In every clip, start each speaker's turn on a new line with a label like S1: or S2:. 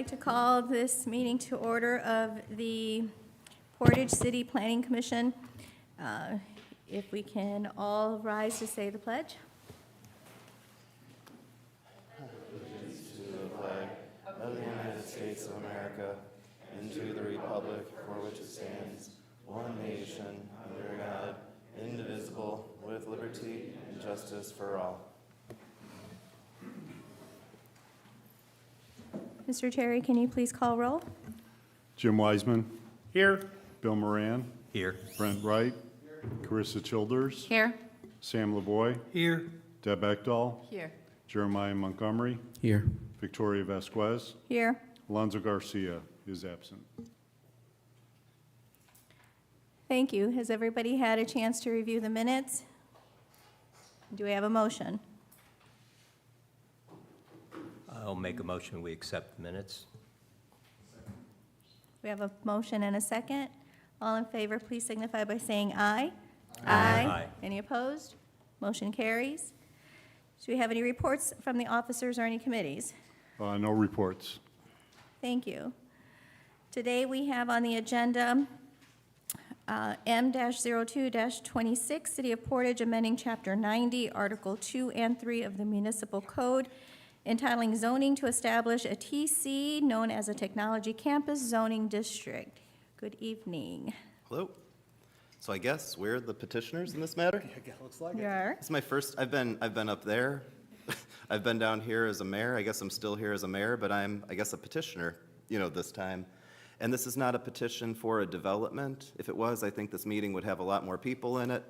S1: like to call this meeting to order of the Portage City Planning Commission. If we can all rise to say the pledge.
S2: Allegiance to the flag of the United States of America and to the republic for which it stands, one nation, under God, indivisible, with liberty and justice for all.
S1: Mr. Terry, can you please call roll?
S3: Jim Wiseman.
S4: Here.
S3: Bill Moran.
S4: Here.
S3: Brent Wright. Carissa Childers.
S1: Here.
S3: Sam LaVoy.
S4: Here.
S3: Deb Ekdahl.
S1: Here.
S3: Jeremiah Montgomery.
S4: Here.
S3: Victoria Vasquez.
S1: Here.
S3: Alonzo Garcia is absent.
S1: Thank you. Has everybody had a chance to review the minutes? Do we have a motion?
S5: I'll make a motion, we accept the minutes.
S1: We have a motion and a second. All in favor, please signify by saying aye.
S5: Aye.
S1: Any opposed? Motion carries. Do we have any reports from the officers or any committees?
S3: No reports.
S1: Thank you. Today, we have on the agenda M-02-26, City of Portage, amending Chapter 90, Article 2 and 3 of the Municipal Code, entitling zoning to establish a TC known as a Technology Campus Zoning District. Good evening.
S2: Hello. So I guess we're the petitioners in this matter?
S4: Looks like
S1: You are?
S2: It's my first, I've been up there. I've been down here as a mayor. I guess I'm still here as a mayor, but I'm, I guess, a petitioner, this time. And this is not a petition for a development. If it was, I think this meeting would have a lot more people in it.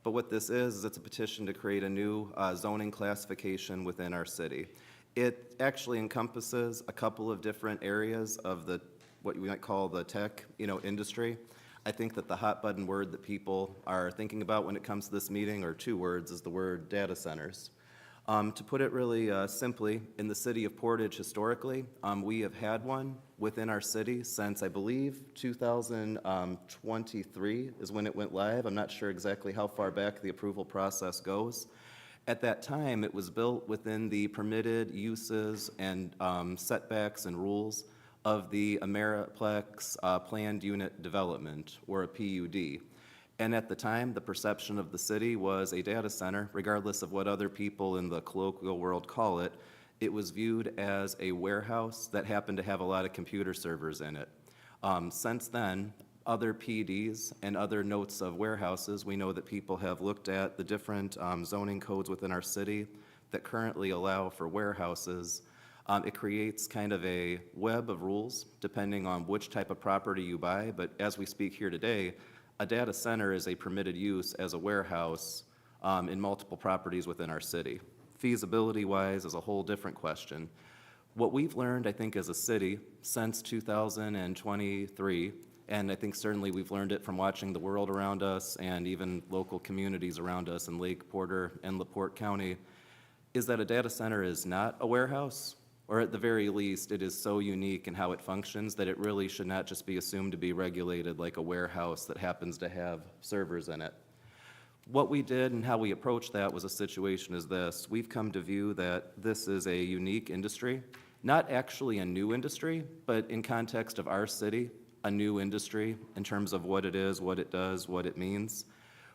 S2: But what this is it's a petition to create a new zoning classification within our city. It actually encompasses a couple of different areas of the, what we might call the tech, industry. I think that the hot button word that people are thinking about when it comes to this meeting, or two words, is the word data centers. To put it really simply, in the city of Portage historically, we have had one within our city since, I believe, 2023 is when it went live. I'm not sure exactly how far back the approval process goes. At that time, it was built within the permitted uses and setbacks and rules of the Ameriplex Planned Unit Development, or a PUD. And at the time, the perception of the city was a data center, regardless of what other people in the colloquial world call it. It was viewed as a warehouse that happened to have a lot of computer servers in it. Since then, other PDs and other notes of warehouses, we know that people have looked at the different zoning codes within our city that currently allow for warehouses. It creates kind of a web of rules depending on which type of property you buy, but as we speak here today, a data center is a permitted use as a warehouse in multiple properties within our city. Feasibility-wise is a whole different question. What we've learned, I think, as a city since 2023, and I think certainly we've learned it from watching the world around us and even local communities around us in Lake Porter and LaPorte County, is that a data center is not a warehouse, or at the very least, it is so unique in how it functions that it really should not just be assumed to be regulated like a warehouse that happens to have servers in it. What we did and how we approached that was a situation as this. We've come to view that this is a unique industry, not actually a new industry, but in context of our city, a new industry in terms of what it is, what it does, what it means.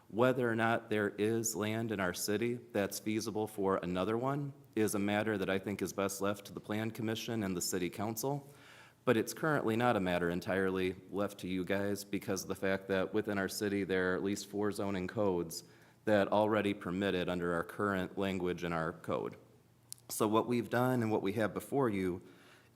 S2: Whether or not there is land in our city that's feasible for another one is a matter that I think is best left to the Planning Commission and the City Council. But it's currently not a matter entirely left to you guys because of the fact that within our city there are at least 4 zoning codes that already permit it under our current language in our code. So what we've done and what we have before you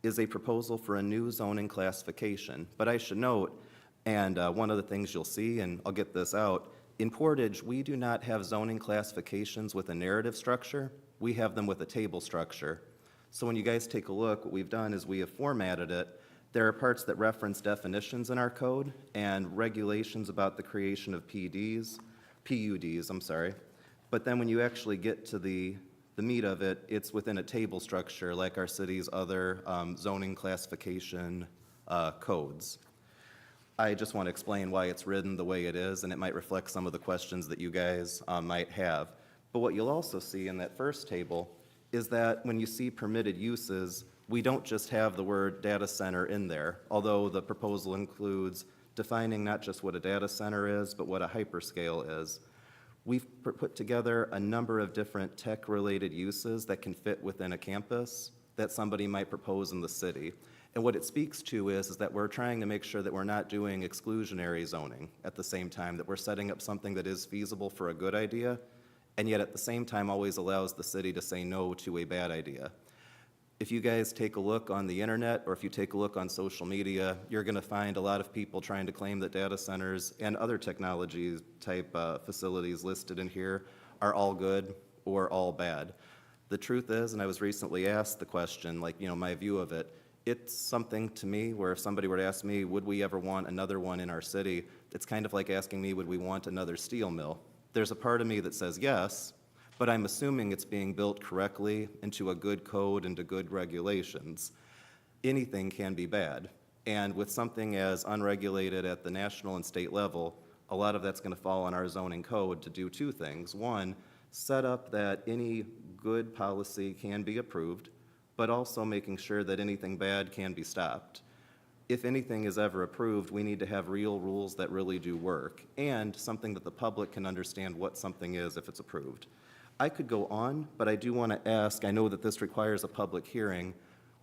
S2: is a proposal for a new zoning classification. But I should note, and one of the things you'll see, and I'll get this out, in Portage, we do not have zoning classifications with a narrative structure. We have them with a table structure. So when you guys take a look, what we've done is we have formatted it. There are parts that reference definitions in our code and regulations about the creation of PUDs, But then when you actually get to the meat of it, it's within a table structure like our city's other zoning classification codes. I just want to explain why it's written the way it is, and it might reflect some of the questions that you guys might have. But what you'll also see in that first table is that when you see permitted uses, we don't just have the word data center in there, although the proposal includes defining not just what a data center is, but what a hyperscale is. We've put together a number of different tech-related uses that can fit within a campus that somebody might propose in the city. And what it speaks to is that we're trying to make sure that we're not doing exclusionary zoning at the same time, that we're setting up something that is feasible for a good idea, and yet at the same time always allows the city to say no to a bad idea. If you guys take a look on the internet, or if you take a look on social media, you're going to find a lot of people trying to claim that data centers and other technology type facilities listed in here are all good or all bad. The truth is, and I was recently asked the question, like, my view of it, it's something to me where if somebody were to ask me, would we ever want another one in our city, it's kind of like asking me, would we want another steel mill? There's a part of me that says yes, but I'm assuming it's being built correctly into a good code and to good regulations. Anything can be bad. And with something as unregulated at the national and state level, a lot of that's going to fall on our zoning code to do two things. One, set up that any good policy can be approved, but also making sure that anything bad can be stopped. If anything is ever approved, we need to have real rules that really do work, and something that the public can understand what something is if it's approved. I could go on, but I do want to ask, I know that this requires a public hearing.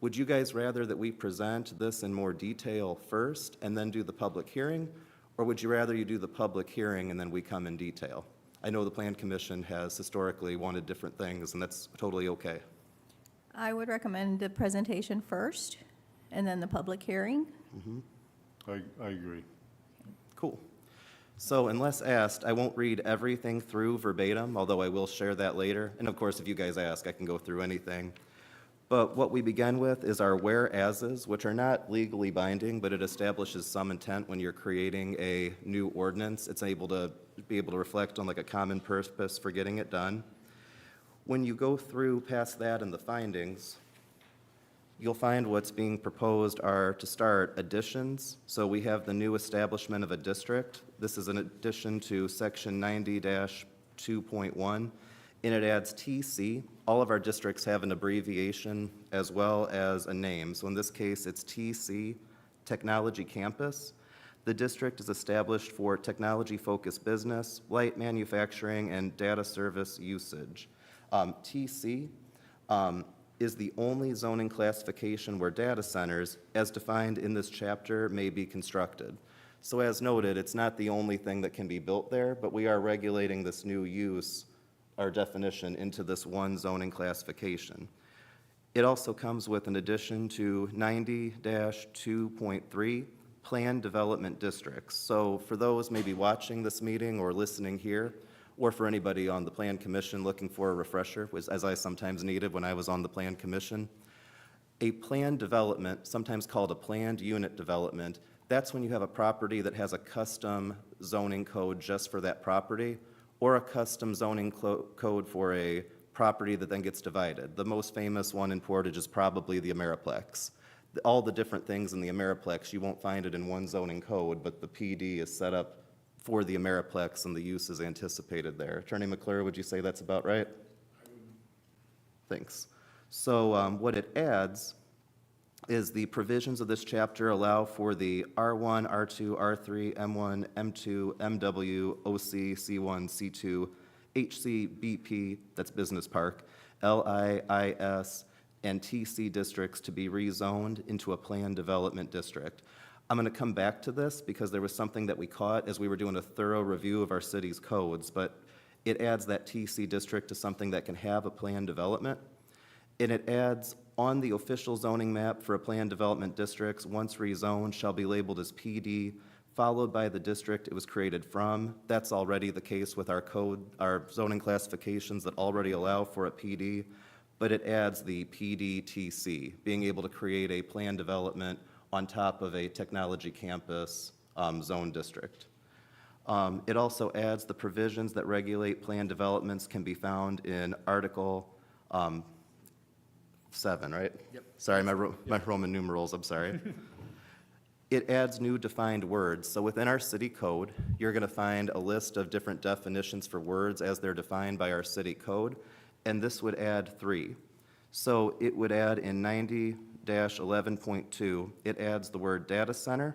S2: Would you guys rather that we present this in more detail first and then do the public hearing? Or would you rather you do the public hearing and then we come in detail? I know the Plan Commission has historically wanted different things, and that's totally okay.
S1: I would recommend the presentation first and then the public hearing.
S3: I agree.
S2: Cool. So unless asked, I won't read everything through verbatim, although I will share that later. And of course, if you guys ask, I can go through anything. But what we begin with is our whereases, which are not legally binding, but it establishes some intent when you're creating a new ordinance. It's able to reflect on like a common purpose for getting it done. When you go through past that and the findings, you'll find what's being proposed are, to start, additions. So we have the new establishment of a district. This is an addition to section 90-2.1, and it adds TC. All of our districts have an abbreviation as well as a name. So in this case, it's TC, Technology Campus. The district is established for technology-focused business, light manufacturing, and data service usage. TC is the only zoning classification where data centers, as defined in this chapter, may be constructed. So as noted, it's not the only thing that can be built there, but we are regulating this new use, our definition, into this one zoning classification. It also comes with an addition to 90-2.3, Planned Development Districts. So for those maybe watching this meeting or listening here, or for anybody on the Plan Commission looking for a refresher, as I sometimes needed when I was on the Plan Commission. A planned development, sometimes called a planned unit development, that's when you have a property that has a custom zoning code just for that property, or a custom zoning code for a property that then gets divided. The most famous one in Portage is probably the Ameriplex. All the different things in the Ameriplex, you won't find it in one zoning code, but the PD is set up for the Ameriplex and the uses anticipated there. Attorney McClure, would you say that's about right? Thanks. So what it adds is the provisions of this chapter allow for the R1, R2, R3, M1, M2, MW, OC, C1, C2, HC, BP, that's business park, LIIS, and TC districts to be rezoned into a planned development district. I'm going to come back to this because there was something that we caught as we were doing a thorough review of our city's codes, but it adds that TC district to something that can have a planned development. And it adds on the official zoning map for a planned development districts, once rezoned, shall be labeled as PD, followed by the district it was created from. That's already the case with our code, our zoning classifications that already allow for a PD, but it adds the PDTC, being able to create a planned development on top of a technology campus zone district. It also adds the provisions that regulate planned developments can be found in Article 7, right? Yep. Sorry, my Roman numerals, I'm sorry. It adds new defined words. So within our city code, you're going to find a list of different definitions for words as they're defined by our city code, and this would add 3. So it would add in 1-11.2, it adds the word data center.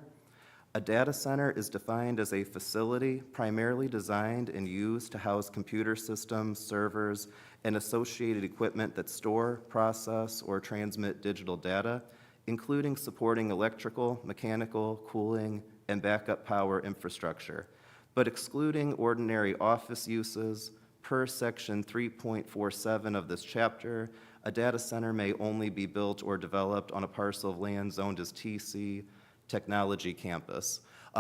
S2: A data center is defined as a facility primarily designed and used to house computer systems, servers, and associated equipment that store, process, or transmit digital data, including supporting electrical, mechanical, cooling, and backup power infrastructure, but excluding ordinary office uses. Per section 3.47 of this chapter, a data center may only be built or developed on a parcel of land zoned as TC Technology Campus.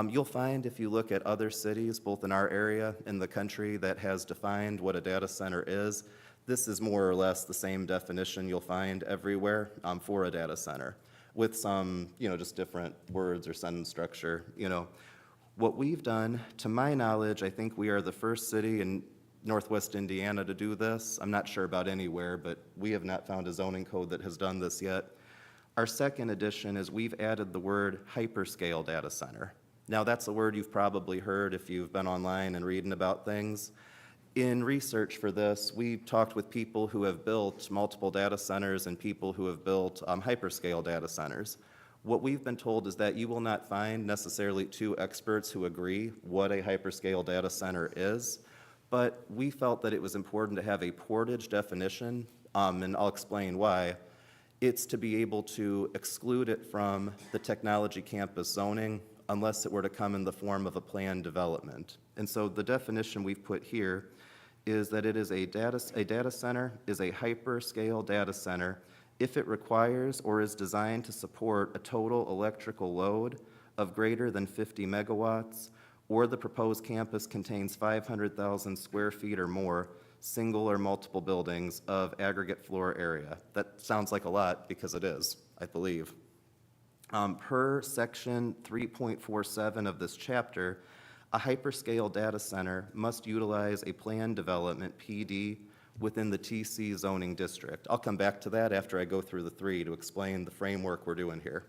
S2: You'll find if you look at other cities, both in our area and the country, that has defined what a data center is, this is more or less the same definition you'll find everywhere for a data center, with some, just different words or sentence structure. What we've done, to my knowledge, I think we are the first city in Northwest Indiana to do this. I'm not sure about anywhere, but we have not found a zoning code that has done this yet. Our second addition is we've added the word hyperscale data center. Now, that's a word you've probably heard if you've been online and reading about things. In research for this, we talked with people who have built multiple data centers and people who have built hyperscale data centers. What we've been told is that you will not find necessarily two experts who agree what a hyperscale data center is, but we felt that it was important to have a portage definition, and I'll explain why. It's to be able to exclude it from the technology campus zoning unless it were to come in the form of a planned development. And so the definition we've put here is that it is a data center is a hyperscale data center if it requires or is designed to support a total electrical load of greater than 50 megawatts, or the proposed campus contains 500,000 square feet or more, single or multiple buildings of aggregate floor area. That sounds like a lot because it is, I believe. Per section 3.47 of this chapter, a hyperscale data center must utilize a planned development, PD, within the TC zoning district. I'll come back to that after I go through the three to explain the framework we're doing here.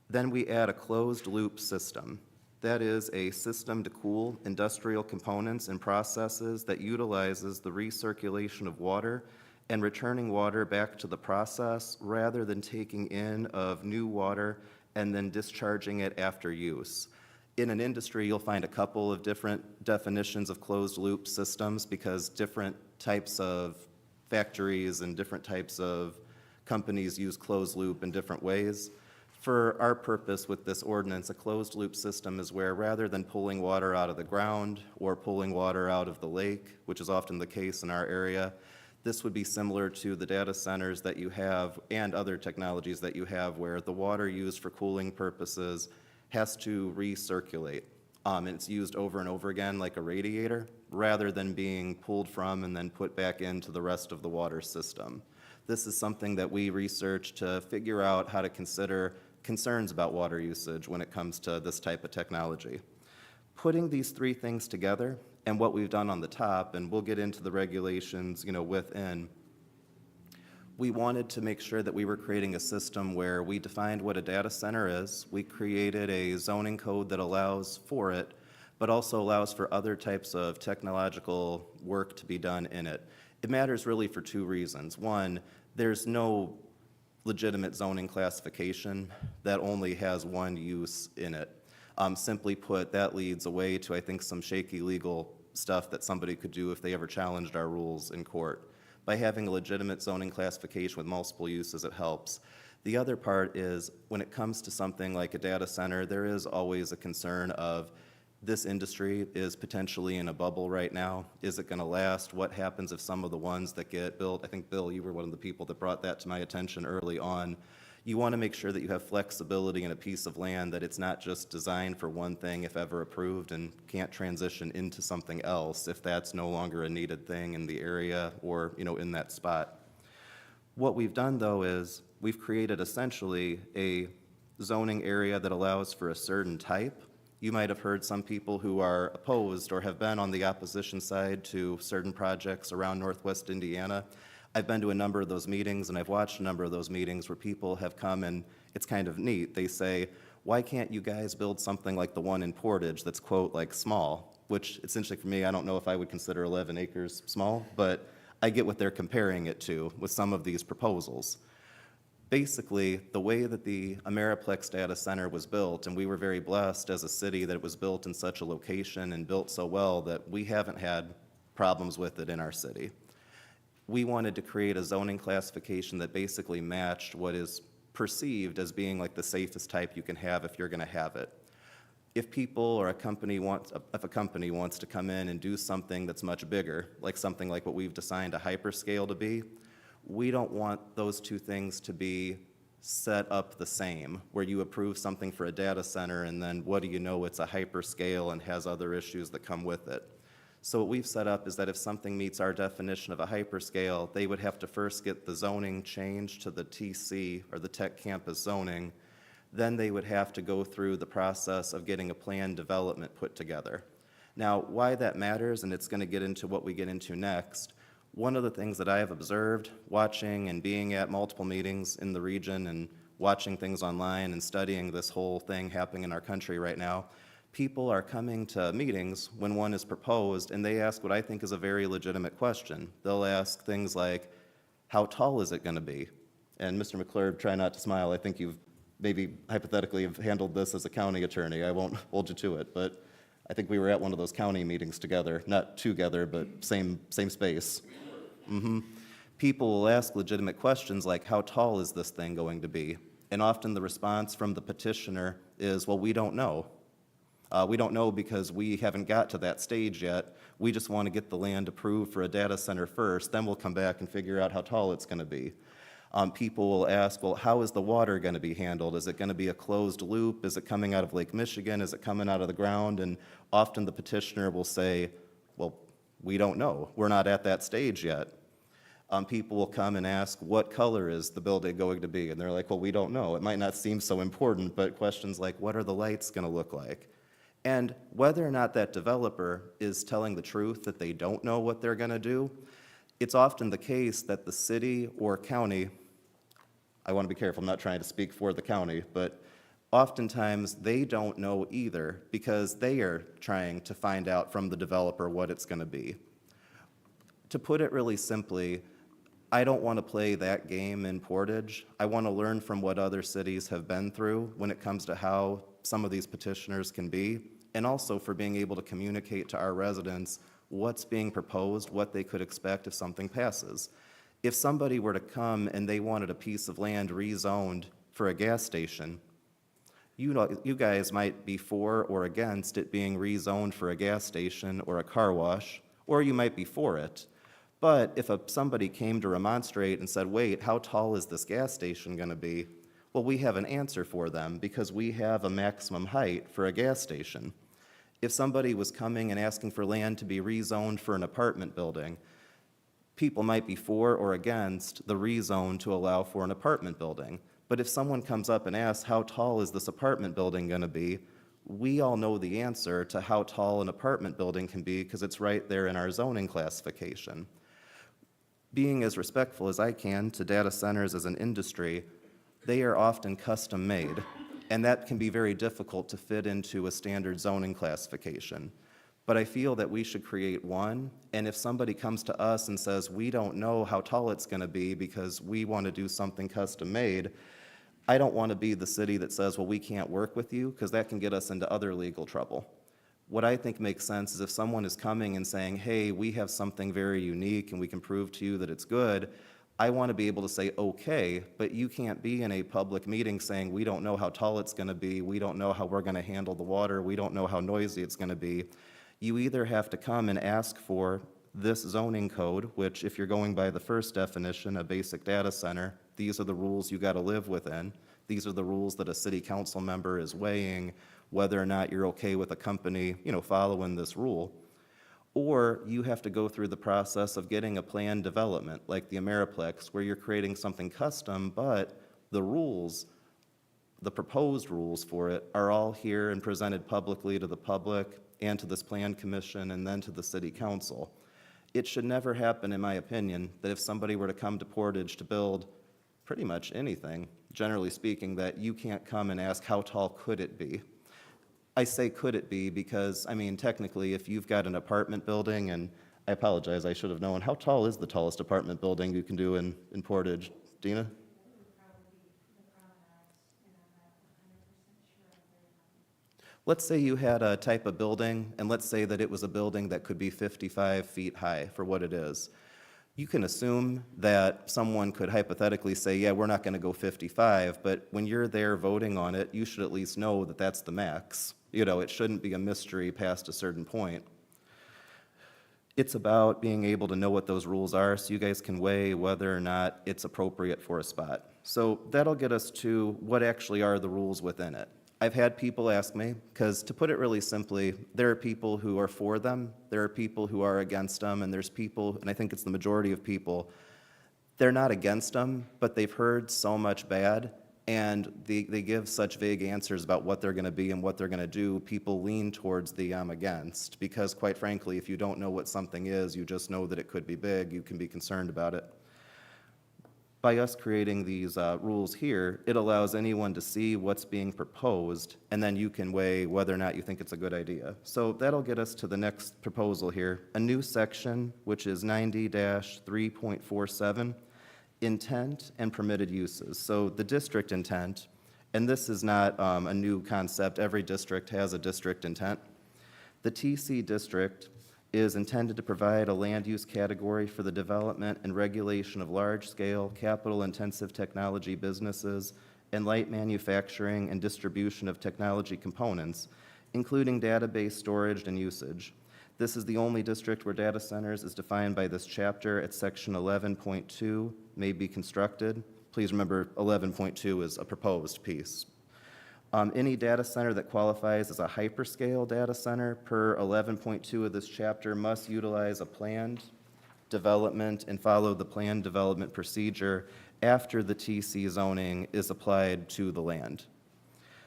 S2: Then we add a closed loop system. That is a system to cool industrial components and processes that utilizes the recirculation of water and returning water back to the process rather than taking in of new water and then discharging it after use. In an industry, you'll find a couple of different definitions of closed loop systems because different types of factories and different types of companies use closed loop in different ways. For our purpose with this ordinance, a closed loop system is where rather than pulling water out of the ground or pulling water out of the lake, which is often the case in our area, this would be similar to the data centers that you have and other technologies that you have where the water used for cooling purposes has to recirculate. And it's used over and over again like a radiator rather than being pulled from and then put back into the rest of the water system. This is something that we research to figure out how to consider concerns about water usage when it comes to this type of technology. Putting these three things together and what we've done on the top, and we'll get into the regulations, within, we wanted to make sure that we were creating a system where we defined what a data center is, we created a zoning code that allows for it, but also allows for other types of technological work to be done in it. It matters really for two reasons. One, there's no legitimate zoning classification that only has one use in it. Simply put, that leads away to, I think, some shaky legal stuff that somebody could do if they ever challenged our rules in court. By having a legitimate zoning classification with multiple uses, it helps. The other part is when it comes to something like a data center, there is always a concern of this industry is potentially in a bubble right now. Is it going to last? What happens if some of the ones that get built, I think, Bill, you were one of the people that brought that to my attention early on. You want to make sure that you have flexibility in a piece of land, that it's not just designed for one thing if ever approved and can't transition into something else if that's no longer a needed thing in the area or, in that spot. What we've done, though, is we've created essentially a zoning area that allows for a certain type. You might have heard some people who are opposed or have been on the opposition side to certain projects around Northwest Indiana. I've been to a number of those meetings, and I've watched a number of those meetings where people have come, and it's kind of neat. They say, why can't you guys build something like the one in Portage that's, quote, like small, which essentially for me, I don't know if I would consider 11 acres small, but I get what they're comparing it to with some of these proposals. Basically, the way that the Ameriplex data center was built, and we were very blessed as a city that it was built in such a location and built so well that we haven't had problems with it in our city. We wanted to create a zoning classification that basically matched what is perceived as being like the safest type you can have if you're going to have it. If people or a company wants to come in and do something that's much bigger, like something like what we've designed a hyperscale to be, we don't want those two things to be set up the same, where you approve something for a data center and then what do you know, it's a hyperscale and has other issues that come with it. So what we've set up is that if something meets our definition of a hyperscale, they would have to first get the zoning changed to the TC, or the tech campus zoning. Then they would have to go through the process of getting a planned development put together. Now, why that matters, and it's going to get into what we get into next, one of the things that I have observed watching and being at multiple meetings in the region and watching things online and studying this whole thing happening in our country right now, people are coming to meetings when one is proposed and they ask what I think is a very legitimate question. They'll ask things like, how tall is it going to be? And Mr. McClure, try not to smile. I think you've maybe hypothetically have handled this as a county attorney. I won't hold you to it, but I think we were at one of those county meetings together, not together, but same space. People will ask legitimate questions like, how tall is this thing going to be? And often the response from the petitioner is, well, we don't know. We don't know because we haven't got to that stage yet. We just want to get the land approved for a data center first, then we'll come back and figure out how tall it's going to be. People will ask, well, how is the water going to be handled? Is it going to be a closed loop? Is it coming out of Lake Michigan? Is it coming out of the ground? And often the petitioner will say, well, we don't know. We're not at that stage yet. People will come and ask, what color is the building going to be? And they're like, well, we don't know. It might not seem so important, but questions like, what are the lights going to look like? And whether or not that developer is telling the truth that they don't know what they're going to do, it's often the case that the city or county, I want to be careful, I'm not trying to speak for the county, but oftentimes they don't know either because they are trying to find out from the developer what it's going to be. To put it really simply, I don't want to play that game in Portage. I want to learn from what other cities have been through when it comes to how some of these petitioners can be, and also for being able to communicate to our residents what's being proposed, what they could expect if something passes. If somebody were to come and they wanted a piece of land rezoned for a gas station, you guys might be for or against it being rezoned for a gas station or a car wash, or you might be for it. But if somebody came to remonstrate and said, wait, how tall is this gas station going to be? Well, we have an answer for them because we have a maximum height for a gas station. If somebody was coming and asking for land to be rezoned for an apartment building, people might be for or against the rezone to allow for an apartment building. But if someone comes up and asks, how tall is this apartment building going to be? We all know the answer to how tall an apartment building can be because it's right there in our zoning classification. Being as respectful as I can to data centers as an industry, they are often custom made, and that can be very difficult to fit into a standard zoning classification. But I feel that we should create one, and if somebody comes to us and says, we don't know how tall it's going to be because we want to do something custom made, I don't want to be the city that says, well, we can't work with you, because that can get us into other legal trouble. What I think makes sense is if someone is coming and saying, hey, we have something very unique and we can prove to you that it's good, I want to be able to say, okay, but you can't be in a public meeting saying, we don't know how tall it's going to be, we don't know how we're going to handle the water, we don't know how noisy it's going to be. You either have to come and ask for this zoning code, which if you're going by the first definition, a basic data center, these are the rules you got to live within. These are the rules that a city council member is weighing whether or not you're okay with a company, following this rule. Or you have to go through the process of getting a planned development like the Ameriplex where you're creating something custom, but the rules, the proposed rules for it are all here and presented publicly to the public and to this Planning Commission and then to the City Council. It should never happen, in my opinion, that if somebody were to come to Portage to build pretty much anything, generally speaking, that you can't come and ask how tall could it be. I say could it be because, technically, if you've got an apartment building, and I apologize, I should have known, how tall is the tallest apartment building you can do in Portage? Dina? Let's say you had a type of building, and let's say that it was a building that could be 55 feet high for what it is. You can assume that someone could hypothetically say, yeah, we're not going to go 55, but when you're there voting on it, you should at least know that that's the max. You know, it shouldn't be a mystery past a certain point. It's about being able to know what those rules are so you guys can weigh whether or not it's appropriate for a spot. So that'll get us to what actually are the rules within it. I've had people ask me, because to put it really simply, there are people who are for them, there are people who are against them, and there's people, and I think it's the majority of people, they're not against them, but they've heard so much bad, and they give such vague answers about what they're going to be and what they're going to do, people lean towards the against, because quite frankly, if you don't know what something is, you just know that it could be big, you can be concerned about it. By us creating these rules here, it allows anyone to see what's being proposed, and then you can weigh whether or not you think it's a good idea. So that'll get us to the next proposal here, a new section, which is 90-3.47, intent and permitted uses. So the district intent, and this is not a new concept, every district has a district intent. The TC district is intended to provide a land use category for the development and regulation of large-scale, capital-intensive technology businesses and light manufacturing and distribution of technology components, including database storage and usage. This is the only district where data centers is defined by this chapter at section 11.2 may be constructed. Please remember 11.2 is a proposed piece. Any data center that qualifies as a hyperscale data center per 11.2 of this chapter must utilize a planned development and follow the planned development procedure after the TC zoning is applied to the land.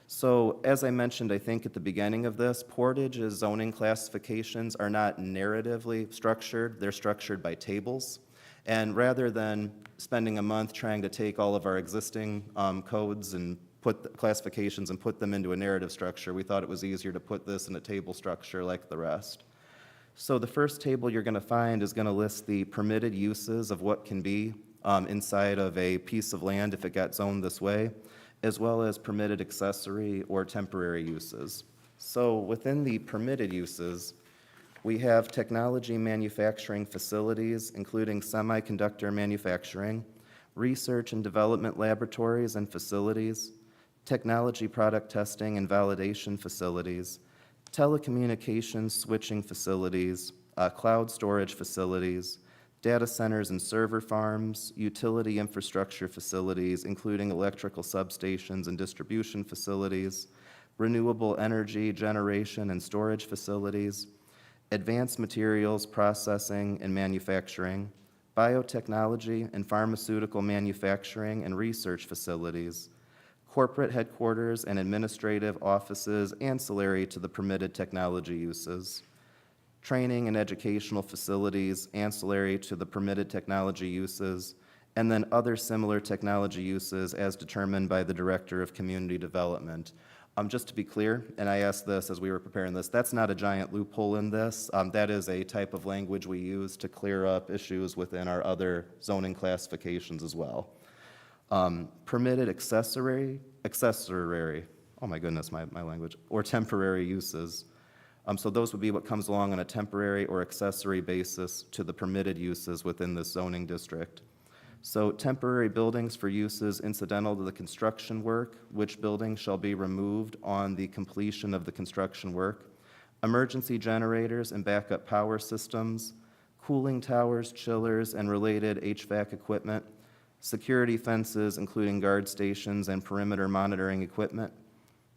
S2: So as I mentioned, I think at the beginning of this, Portage's zoning classifications are not narratively structured, they're structured by tables. And rather than spending a month trying to take all of our existing codes and put the classifications and put them into a narrative structure, we thought it was easier to put this in a table structure like the rest. So the first table you're going to find is going to list the permitted uses of what can be inside of a piece of land if it got zoned this way, as well as permitted accessory or temporary uses. So within the permitted uses, we have technology manufacturing facilities, including semiconductor manufacturing, research and development laboratories and facilities, technology product testing and validation facilities, telecommunications switching facilities, cloud storage facilities, data centers and server farms, utility infrastructure facilities, including electrical substations and distribution facilities, renewable energy generation and storage facilities, advanced materials processing and manufacturing, biotechnology and pharmaceutical manufacturing and research facilities, corporate headquarters and administrative offices ancillary to the permitted technology uses, training and educational facilities ancillary to the permitted technology uses, and then other similar technology uses as determined by the Director of Community Development. Just to be clear, and I asked this as we were preparing this, that's not a giant loophole in this. That is a type of language we use to clear up issues within our other zoning classifications as well. Permitted accessory, oh my goodness, my language, or temporary uses. So those would be what comes along on a temporary or accessory basis to the permitted uses within this zoning district. So temporary buildings for uses incidental to the construction work, which buildings shall be removed on the completion of the construction work, emergency generators and backup power systems, cooling towers, chillers, and related HVAC equipment, security fences, including guard stations and perimeter monitoring equipment,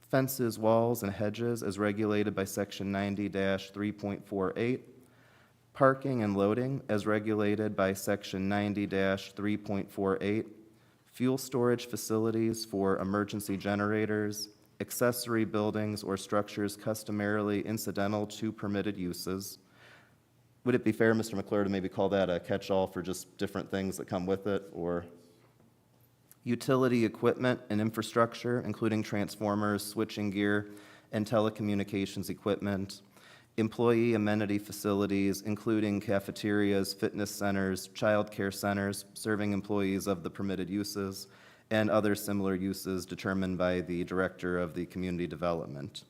S2: fences, walls, and hedges as regulated by Section 90-3.48, parking and loading as regulated by Section 90-3.48, fuel storage facilities for emergency generators, accessory buildings or structures customarily incidental to permitted uses. Would it be fair, Mr. McClure, to maybe call that a catch-all for just different things that come with it, or utility equipment and infrastructure, including transformers, switching gear, and telecommunications equipment, employee amenity facilities, including cafeterias, fitness centers, child care centers, serving employees of the permitted uses, and other similar uses determined by the Director of the Community Development.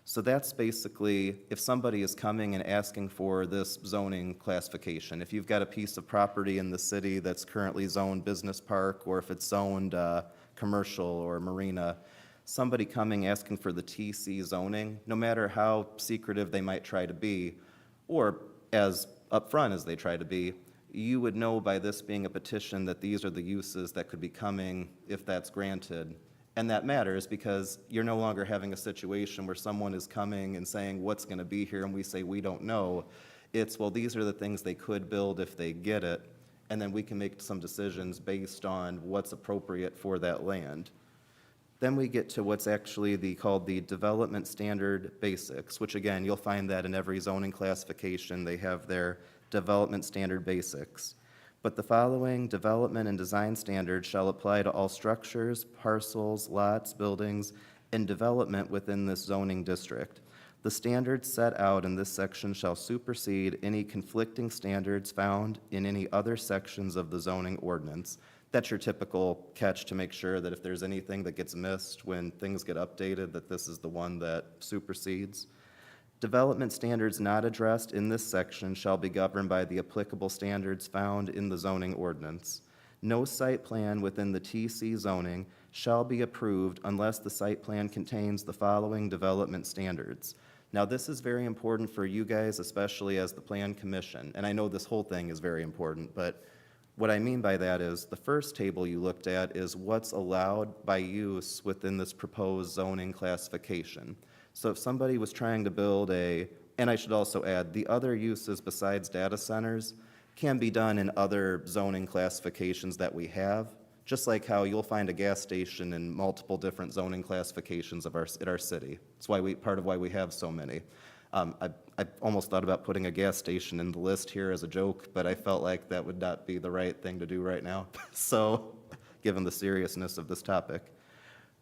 S2: So that's basically, if somebody is coming and asking for this zoning classification, if you've got a piece of property in the city that's currently zoned business park, or if it's zoned commercial or marina, somebody coming asking for the TC zoning, no matter how secretive they might try to be, or as upfront as they try to be, you would know by this being a petition that these are the uses that could be coming if that's granted. And that matters because you're no longer having a situation where someone is coming and saying, what's going to be here, and we say, we don't know. It's, well, these are the things they could build if they get it, and then we can make some decisions based on what's appropriate for that land. Then we get to what's actually called the Development Standard Basics, which again, you'll find that in every zoning classification, they have their Development Standard Basics. But the following development and design standards shall apply to all structures, parcels, lots, buildings, and development within this zoning district. The standards set out in this section shall supersede any conflicting standards found in any other sections of the zoning ordinance. That's your typical catch to make sure that if there's anything that gets missed when things get updated, that this is the one that supersedes. Development standards not addressed in this section shall be governed by the applicable standards found in the zoning ordinance. No site plan within the TC zoning shall be approved unless the site plan contains the following development standards. Now, this is very important for you guys, especially as the Plan Commission, and I know this whole thing is very important, but what I mean by that is the first table you looked at is what's allowed by use within this proposed zoning classification. So if somebody was trying to build and I should also add, the other uses besides data centers can be done in other zoning classifications that we have, just like how you'll find a gas station in multiple different zoning classifications at our city. It's part of why we have so many. I almost thought about putting a gas station in the list here as a joke, but I felt like that would not be the right thing to do right now. So, given the seriousness of this topic.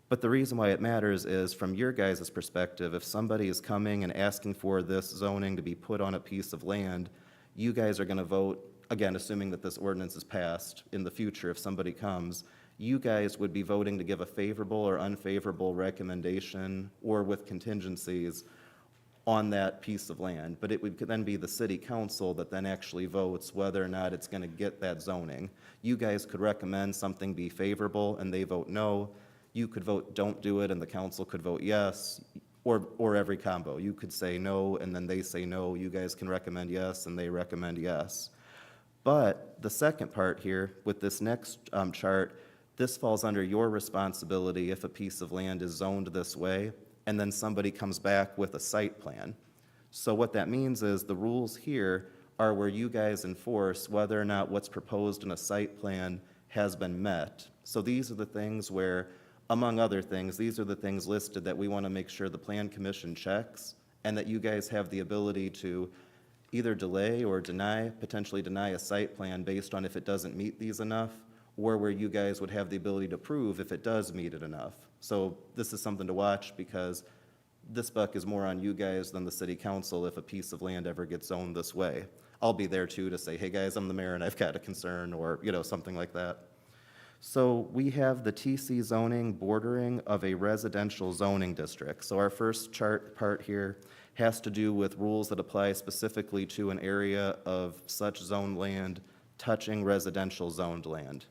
S2: But the reason why it matters is, from your guys' perspective, if somebody is coming and asking for this zoning to be put on a piece of land, you guys are going to vote, again, assuming that this ordinance is passed in the future, if somebody comes, you guys would be voting to give a favorable or unfavorable recommendation, or with contingencies, on that piece of land. But it would then be the city council that then actually votes whether or not it's going to get that zoning. You guys could recommend something be favorable and they vote no. You could vote don't do it and the council could vote yes, or every combo. You could say no and then they say no. You guys can recommend yes and they recommend yes. But the second part here with this next chart, this falls under your responsibility if a piece of land is zoned this way and then somebody comes back with a site plan. So what that means is the rules here are where you guys enforce whether or not what's proposed in a site plan has been met. So these are the things where, among other things, these are the things listed that we want to make sure the Plan Commission checks, and that you guys have the ability to either delay or potentially deny a site plan based on if it doesn't meet these enough, or where you guys would have the ability to prove if it does meet it enough. So this is something to watch because this buck is more on you guys than the city council if a piece of land ever gets zoned this way. I'll be there too to say, hey guys, I'm the mayor and I've got a concern, or something like that. So we have the TC zoning bordering of a residential zoning district. So our first part here has to do with rules that apply specifically to an area of such zoned land touching residential zoned land.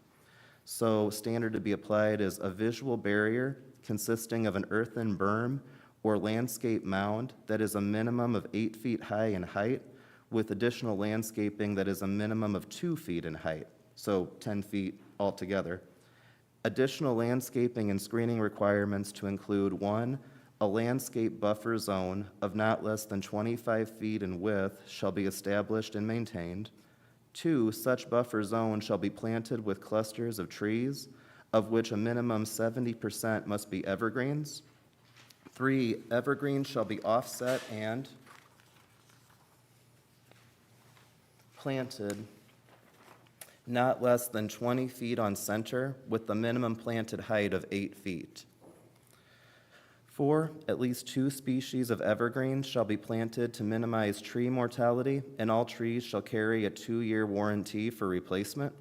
S2: So standard to be applied is a visual barrier consisting of an earthen berm or landscape mound that is a minimum of 8 feet high in height, with additional landscaping that is a minimum of 2 feet in height, so 10 feet altogether. Additional landscaping and screening requirements to include 1, a landscape buffer zone of not less than 25 feet in width shall be established and maintained. 2, such buffer zone shall be planted with clusters of trees, of which a minimum 70% must be evergreens. 3, evergreens shall be offset and planted not less than 20 feet on center, with the minimum planted height of 8 feet. 4, at least 2 species of evergreens shall be planted to minimize tree mortality, and all trees shall carry a 2-year warranty for replacement.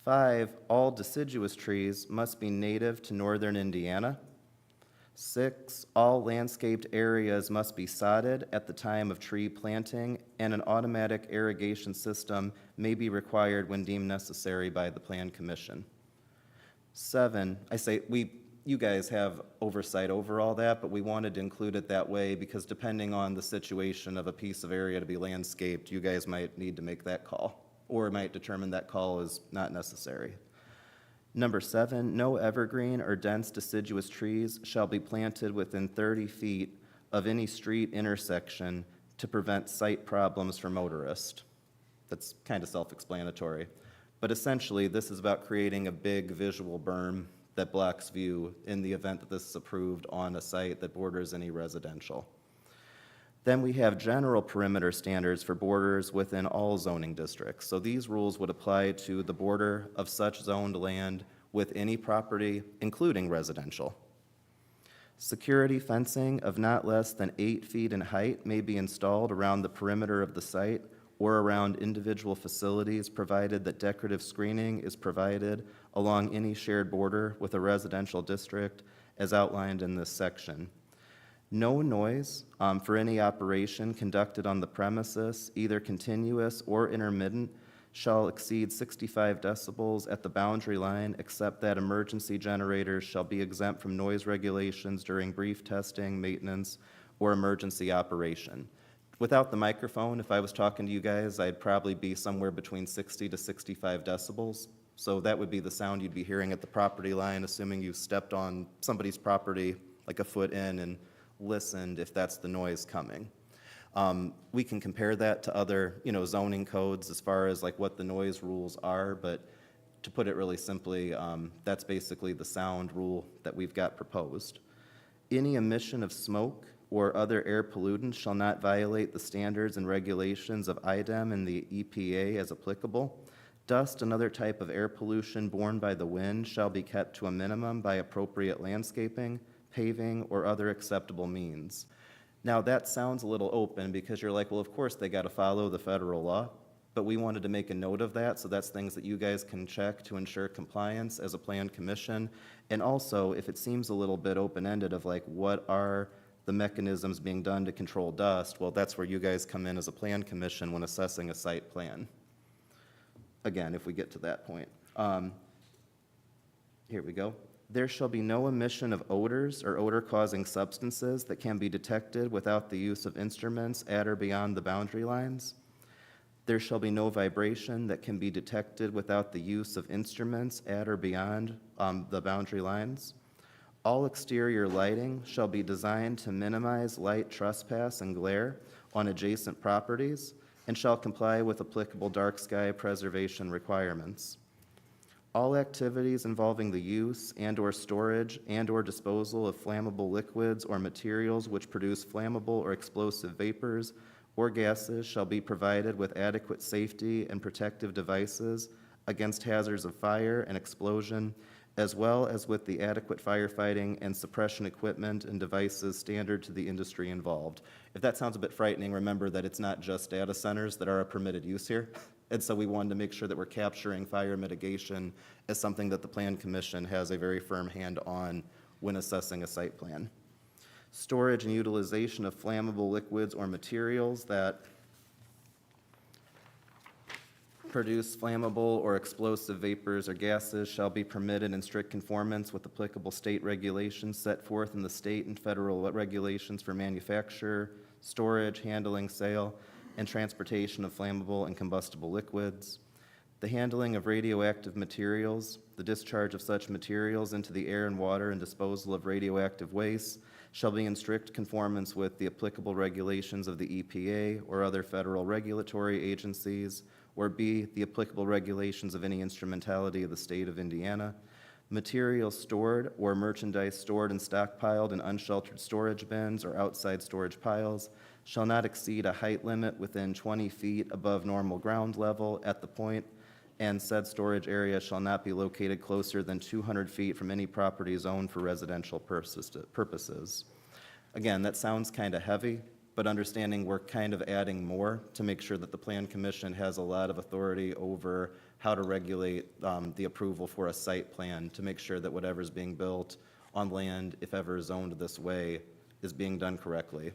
S2: 5, all deciduous trees must be native to northern Indiana. 6, all landscaped areas must be sodded at the time of tree planting, and an automatic irrigation system may be required when deemed necessary by the Plan Commission. 7, you guys have oversight over all that, but we wanted to include it that way because depending on the situation of a piece of area to be landscaped, you guys might need to make that call, or might determine that call is not necessary. Number 7, no evergreen or dense deciduous trees shall be planted within 30 feet of any street intersection to prevent sight problems for motorists. That's kind of self-explanatory. But essentially, this is about creating a big visual berm that blocks view in the event that this is approved on a site that borders any residential. Then we have general perimeter standards for borders within all zoning districts. So these rules would apply to the border of such zoned land with any property, including residential. Security fencing of not less than 8 feet in height may be installed around the perimeter of the site or around individual facilities, provided that decorative screening is provided along any shared border with a residential district as outlined in this section. No noise for any operation conducted on the premises, either continuous or intermittent, shall exceed 65 decibels at the boundary line, except that emergency generators shall be exempt from noise regulations during brief testing, maintenance, or emergency operation. Without the microphone, if I was talking to you guys, I'd probably be somewhere between 60 to 65 decibels. So that would be the sound you'd be hearing at the property line, assuming you stepped on somebody's property like a foot in and listened if that's the noise coming. We can compare that to other, zoning codes as far as like what the noise rules are, but to put it really simply, that's basically the sound rule that we've got proposed. Any emission of smoke or other air pollutants shall not violate the standards and regulations of IDEM and the EPA as applicable. Dust and other type of air pollution borne by the wind shall be kept to a minimum by appropriate landscaping, paving, or other acceptable means. Now, that sounds a little open because you're like, well, of course they got to follow the federal law, but we wanted to make a note of that, so that's things that you guys can check to ensure compliance as a plan commission. And also, if it seems a little bit open-ended of like, what are the mechanisms being done to control dust, well, that's where you guys come in as a plan commission when assessing a site plan. Again, if we get to that point. Here we go. There shall be no emission of odors or odor-causing substances that can be detected without the use of instruments at or beyond the boundary lines. There shall be no vibration that can be detected without the use of instruments at or beyond the boundary lines. All exterior lighting shall be designed to minimize light trespass and glare on adjacent properties and shall comply with applicable dark sky preservation requirements. All activities involving the use and/or storage and/or disposal of flammable liquids or materials which produce flammable or explosive vapors or gases shall be provided with adequate safety and protective devices against hazards of fire and explosion, as well as with the adequate firefighting and suppression equipment and devices standard to the industry involved. If that sounds a bit frightening, remember that it's not just data centers that are a permitted use here. And so we wanted to make sure that we're capturing fire mitigation as something that the Plan Commission has a very firm hand on when assessing a site plan. Storage and utilization of flammable liquids or materials that produce flammable or explosive vapors or gases shall be permitted in strict conformance with applicable state regulations set forth in the state and federal regulations for manufacture, storage, handling, sale, and transportation of flammable and combustible liquids. The handling of radioactive materials, the discharge of such materials into the air and water, and disposal of radioactive waste shall be in strict conformance with the applicable regulations of the EPA or other federal regulatory agencies, or B, the applicable regulations of any instrumentality of the state of Indiana. Materials stored or merchandise stored and stockpiled in unsheltered storage bins or outside storage piles shall not exceed a height limit within 20 feet above normal ground level at the point, and said storage area shall not be located closer than 200 feet from any property zoned for residential purposes. Again, that sounds kind of heavy, but understanding we're kind of adding more to make sure that the Plan Commission has a lot of authority over how to regulate the approval for a site plan to make sure that whatever's being built on land, if ever zoned this way, is being done correctly.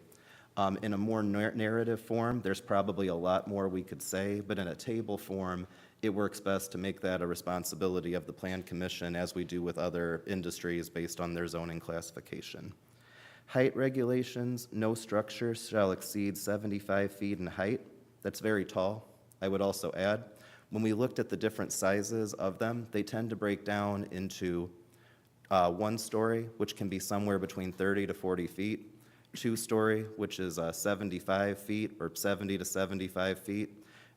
S2: In a more narrative form, there's probably a lot more we could say, but in a table form, it works best to make that a responsibility of the Plan Commission, as we do with other industries based on their zoning classification. Height regulations: no structure shall exceed 75 feet in height. That's very tall. I would also add, when we looked at the different sizes of them, they tend to break down into 1 story, which can be somewhere between 30 to 40 feet, 2-story, which is 75 feet or 70 to 75 feet,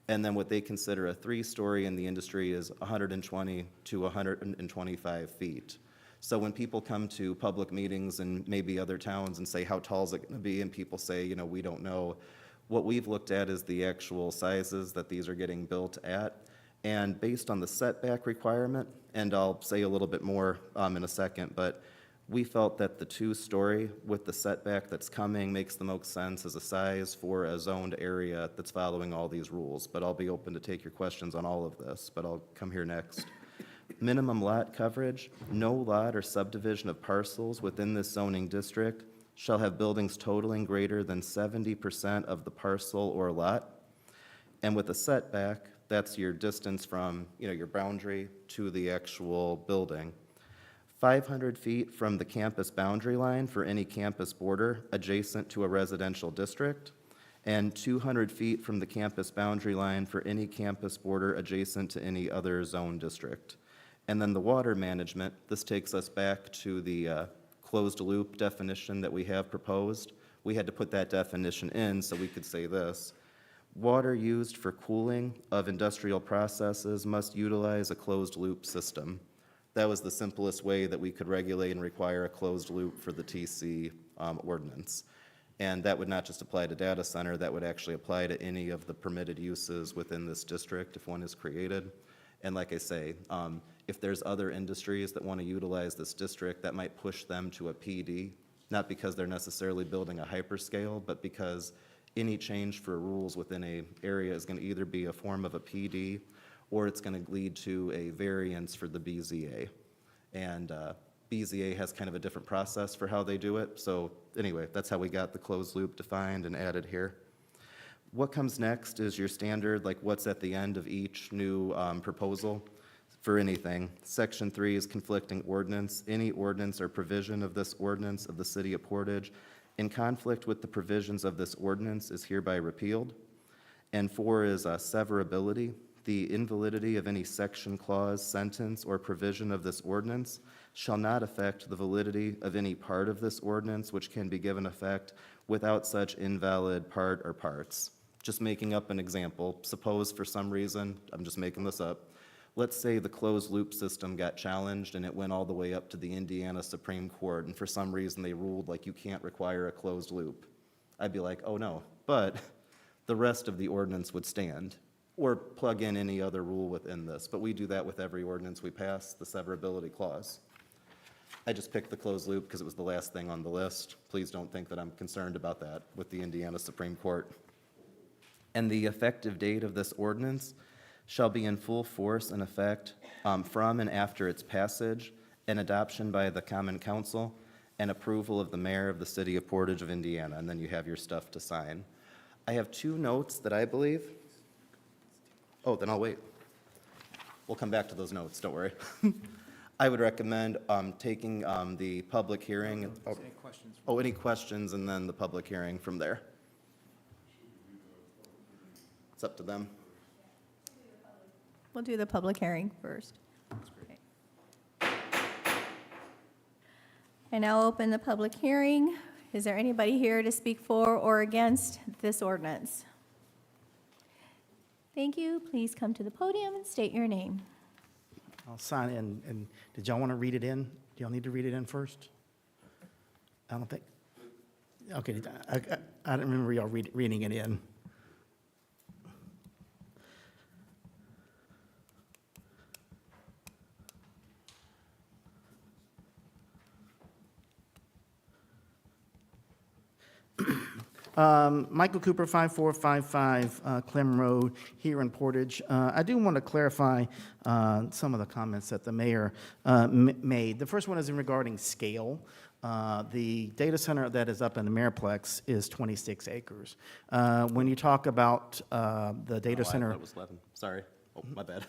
S2: and then what they consider a 3-story in the industry is 120 to 125 feet. So when people come to public meetings in maybe other towns and say, how tall is it going to be, and people say, you know, we don't know, what we've looked at is the actual sizes that these are getting built at. And based on the setback requirement, and I'll say a little bit more in a second, but we felt that the 2-story with the setback that's coming makes the most sense as a size for a zoned area that's following all these rules. But I'll be open to take your questions on all of this, but I'll come here next. Minimum lot coverage: no lot or subdivision of parcels within this zoning district shall have buildings totaling greater than 70% of the parcel or lot. And with a setback, that's your distance from, you know, your boundary to the actual building. 500 feet from the campus boundary line for any campus border adjacent to a residential district, and 200 feet from the campus boundary line for any campus border adjacent to any other zone district. And then the water management: this takes us back to the closed loop definition that we have proposed. We had to put that definition in so we could say this: water used for cooling of industrial processes must utilize a closed loop system. That was the simplest way that we could regulate and require a closed loop for the TC ordinance. And that would not just apply to data center, that would actually apply to any of the permitted uses within this district if one is created. And like I say, if there's other industries that want to utilize this district, that might push them to a PD, not because they're necessarily building a hyperscale, but because any change for rules within a area is going to either be a form of a PD or it's going to lead to a variance for the BZA. And BZA has kind of a different process for how they do it. So anyway, that's how we got the closed loop defined and added here. What comes next is your standard, like what's at the end of each new proposal for anything. Section 3 is conflicting ordinance. Any ordinance or provision of this ordinance of the City of Portage in conflict with the provisions of this ordinance is hereby repealed. And 4 is severability. The invalidity of any section, clause, sentence, or provision of this ordinance shall not affect the validity of any part of this ordinance which can be given effect without such invalid part or parts. Just making up an example. Suppose for some reason, I'm just making this up, let's say the closed loop system got challenged and it went all the way up to the Indiana Supreme Court, and for some reason they ruled like you can't require a closed loop. I'd be like, oh no, but the rest of the ordinance would stand. Or plug in any other rule within this. But we do that with every ordinance we pass, the severability clause. I just picked the closed loop because it was the last thing on the list. Please don't think that I'm concerned about that with the Indiana Supreme Court. And the effective date of this ordinance shall be in full force and effect from and after its passage and adoption by the Common Council and approval of the mayor of the City of Portage of Indiana. And then you have your stuff to sign. I have 2 notes that I believe. Oh, then I'll wait. We'll come back to those notes, don't worry. I would recommend taking the public hearing. Any questions, and then the public hearing from there. It's up to them.
S1: We'll do the public hearing first. Okay. I now open the public hearing. Is there anybody here to speak for or against this ordinance? Thank you. Please come to the podium and state your name.
S4: I'll sign in. And did y'all want to read it in? Do y'all need to read it in first? I don't think. Okay, I don't remember y'all reading it in. Michael Cooper, 5455 Clem Road, here in Portage. I do want to clarify some of the comments that the mayor made. The first one is regarding scale. The data center that is up in the Mayorplex is 26 acres. When you talk about the data
S2: Oh, I
S4: center...
S2: thought it was 11. Sorry. Oh, my bad.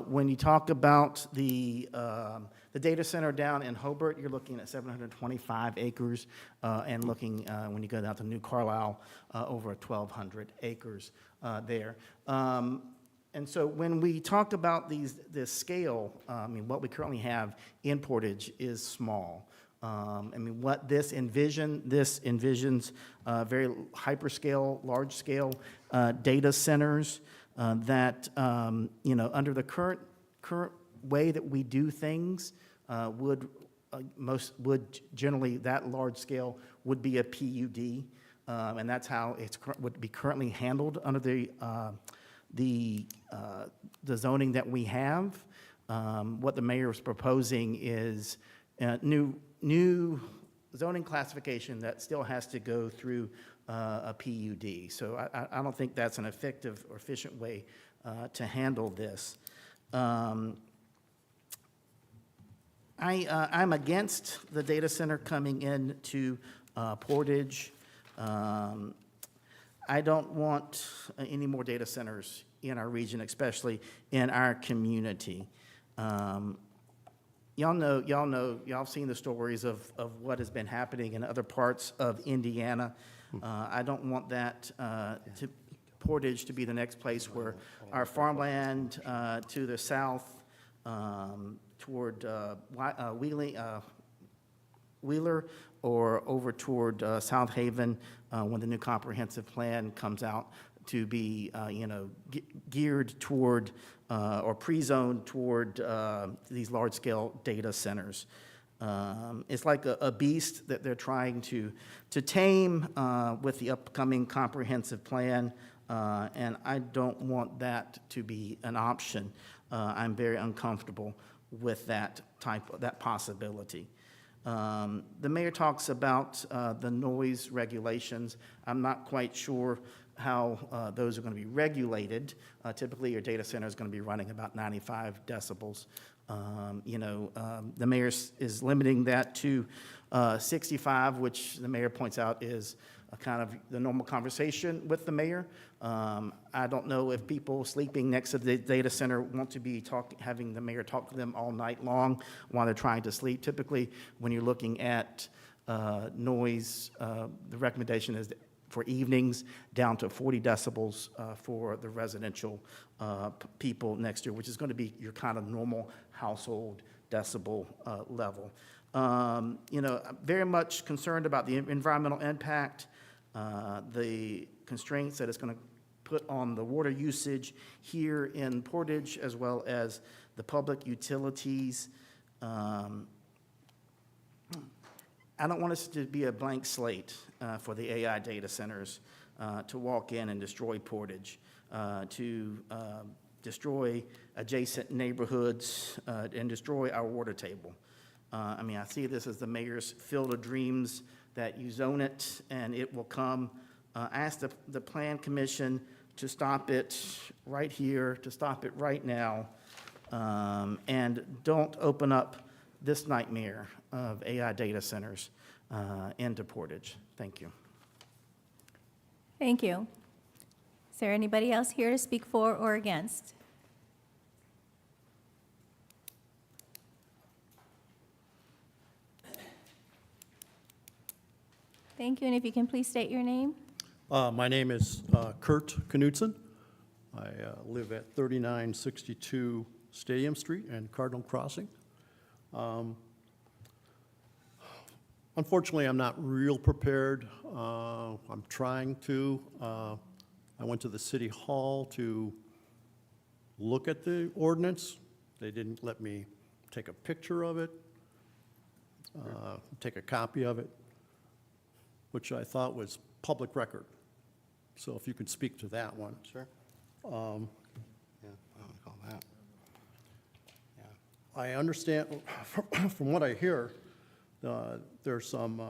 S4: When you talk about the data center down in Hobart, you're looking at 725 acres, and looking, when you go down to New Carlisle, over 1,200 acres there. And so when we talk about this scale, I mean, what we currently have in Portage is small. I mean, what this envisions very hyperscale, large-scale data centers that, you know, under the current way that we do things, would generally, that large scale would be a PUD, and that's how would be currently handled under the zoning that we have. What the mayor is proposing is new zoning classification that still has to go through a PUD. So I don't think that's an effective or efficient way to handle this. I'm against the data center coming into Portage. I don't want any more data centers in our region, especially in our community. Y'all have seen the stories of what has been happening in other parts of Indiana. I don't want that Portage to be the next place where our farmland to the south toward Wheeler or over toward South Haven when the new comprehensive plan comes out to be, you know, geared toward or pre-zoned toward these large-scale data centers. It's like a beast that they're trying to tame with the upcoming comprehensive plan, and I don't want that to be an option. I'm very uncomfortable with that possibility. The mayor talks about the noise regulations. I'm not quite sure how those are going to be regulated. Typically, your data center is going to be running about 95 decibels. You know, the mayor is limiting that to 65, which the mayor points out is a kind of the normal conversation with the mayor. I don't know if people sleeping next to the data center want to be having the mayor talk to them all night long while they're trying to sleep. Typically, when you're looking at noise, the recommendation is for evenings down to 40 decibels for the residential people next door, which is going to be your kind of normal household decibel level. You know, I'm very much concerned about the environmental impact, the constraints that it's going to put on the water usage here in Portage, as well as the public utilities. I don't want us to be a blank slate for the AI data centers to walk in and destroy Portage, to destroy adjacent neighborhoods, and destroy our water table. I mean, I see this as the mayor's field of dreams, that you zone it and it will come. Ask the Plan Commission to stop it right here, to stop it right now, and don't open up this nightmare of AI data centers into Portage. Thank you.
S1: Thank you. Is there anybody else here to speak for or against? Thank you, and if you can please state your name.
S3: My name is Kurt Knudsen. I live at 3962 Stadium Street and Cardinal Crossing. Unfortunately, I'm not real prepared. I'm trying to. I went to the City Hall to look at the ordinance. They didn't let me take a picture of it, take a copy of it, which I thought was public record. So if you could speak to that one.
S2: Sure. Yeah, I would call that. Yeah.
S3: I understand, from what I hear, there's some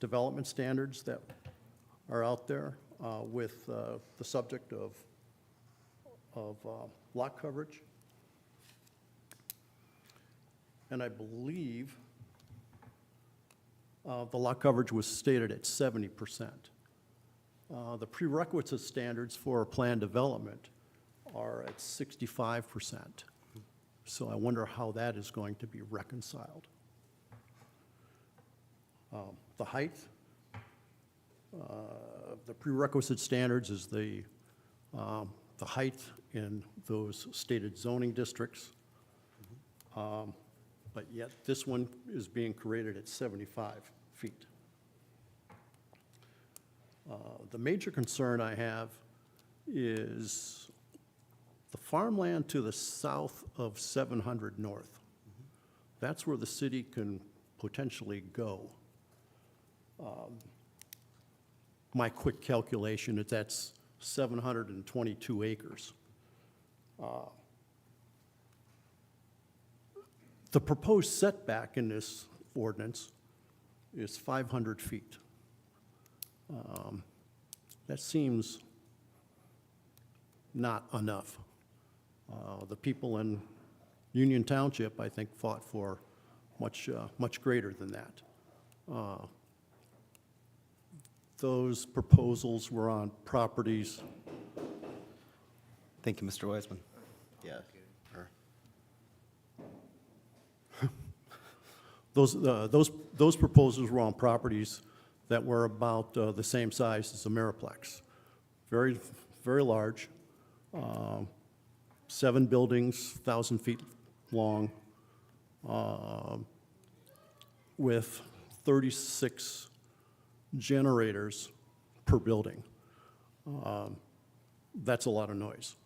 S3: development standards that are out there with the subject of lot coverage. And I believe the lot coverage was stated at 70%. The prerequisite standards for plan development are at 65%. So I wonder how that is going to be reconciled. The height, the prerequisite standards is the height in those stated zoning districts. But yet this one is being created at 75 feet. The major concern I have is the farmland to the south of 700 North. That's where the city can potentially go. My quick calculation is that's 722 acres. The proposed setback in this ordinance is 500 feet. That seems not enough. The people in Union Township, I think, fought for much greater than that. Those proposals were on properties.
S2: Thank you, Mr. Wiseman. Yeah.
S3: Those proposals were on properties that were about the same size as the Miraplex. Very, very large. 7 buildings, 1,000 feet long, with 36 generators per building. That's a lot of noise.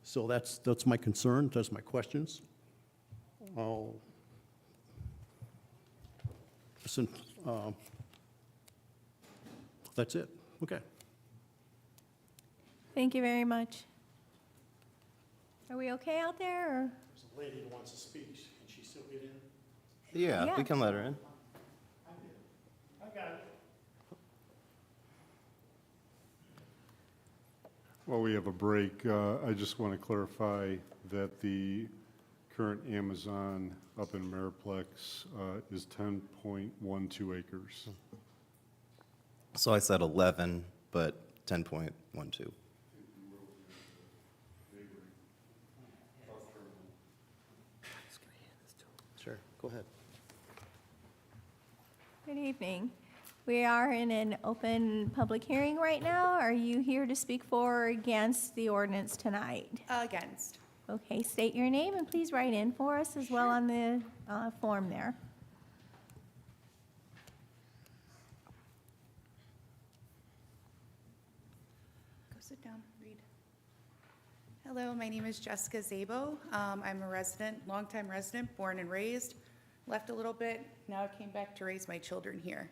S3: So that's my concern, that's my questions. I'll listen. That's it. Okay.
S1: Thank you very much. Are we okay out there, or?
S3: There's a lady who wants to speak. Can she still get in?
S2: Yeah,
S1: Yeah.
S2: we can let her in.
S3: I got it.
S6: While we have a break, I just want to clarify that the current Amazon up in Miraplex is 10.12 acres.
S2: So I said 11, but 10.12. Sure, go ahead.
S1: Good evening. We are in an open public hearing right now. Are you here to speak for or against the ordinance tonight?
S7: Against.
S1: Okay, state your name and please write in for us as well on the form there.
S7: Go sit down, read. Hello, my name is Jessica Zabo. I'm a resident, longtime resident, born and raised. Left a little bit, now I came back to raise my children here.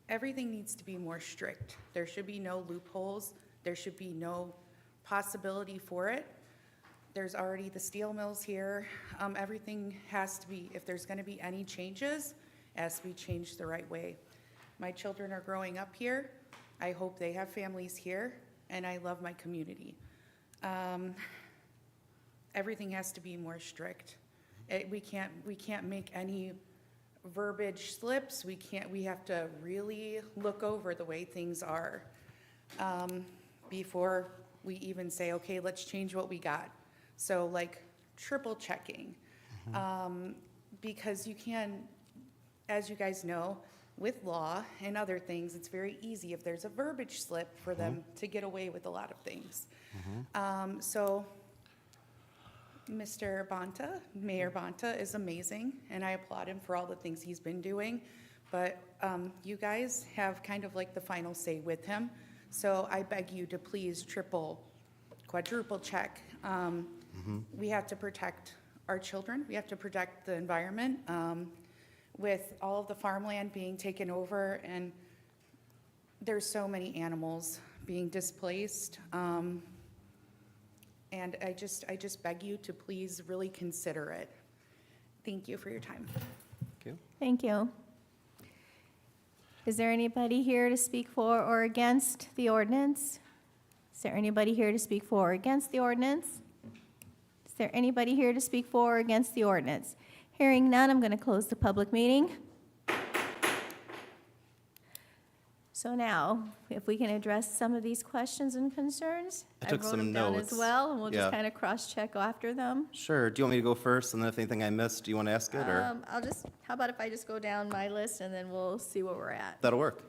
S7: Everything needs to be more strict. There should be no loopholes. There should be no possibility for it. There's already the steel mills here. Everything has to be, if there's gonna be any changes, it has to be changed the right way. My children are growing up here. I hope they have families here, and I love my community. Everything has to be more strict. We can't make any verbiage slips. We have to really look over the way things are before we even say, okay, let's change what we got. So like triple checking, because you can, as you guys know, with law and other things, it's very easy if there's a verbiage slip for them to get away with a lot of things. So Mr. Bonta, Mayor Bonta is amazing, and I applaud him for all the things he's been doing. But you guys have kind of like the final say with him. So I beg you to please triple, quadruple check. We have to protect our children. We have to protect the environment. With all of the farmland being taken over, and there's so many animals being displaced. And I just beg you to please really consider it. Thank you for your time.
S2: Thank you.
S1: Thank you. Is there anybody here to speak for or against the ordinance? Is there anybody here to speak for or against the ordinance? Is there anybody here to speak for or against the ordinance? Hearing none, I'm going to close the public meeting. So now, if we can address some of these questions and concerns.
S2: I took
S1: wrote
S2: some
S1: them down
S2: notes.
S1: as well, and we'll just
S2: Yeah.
S1: kind of cross-check after them.
S2: Sure. Do you want me to go first, and then if anything I missed, do you want to ask it, or?
S1: How about if I just go down my list, and then we'll see where we're at?
S2: That'll work.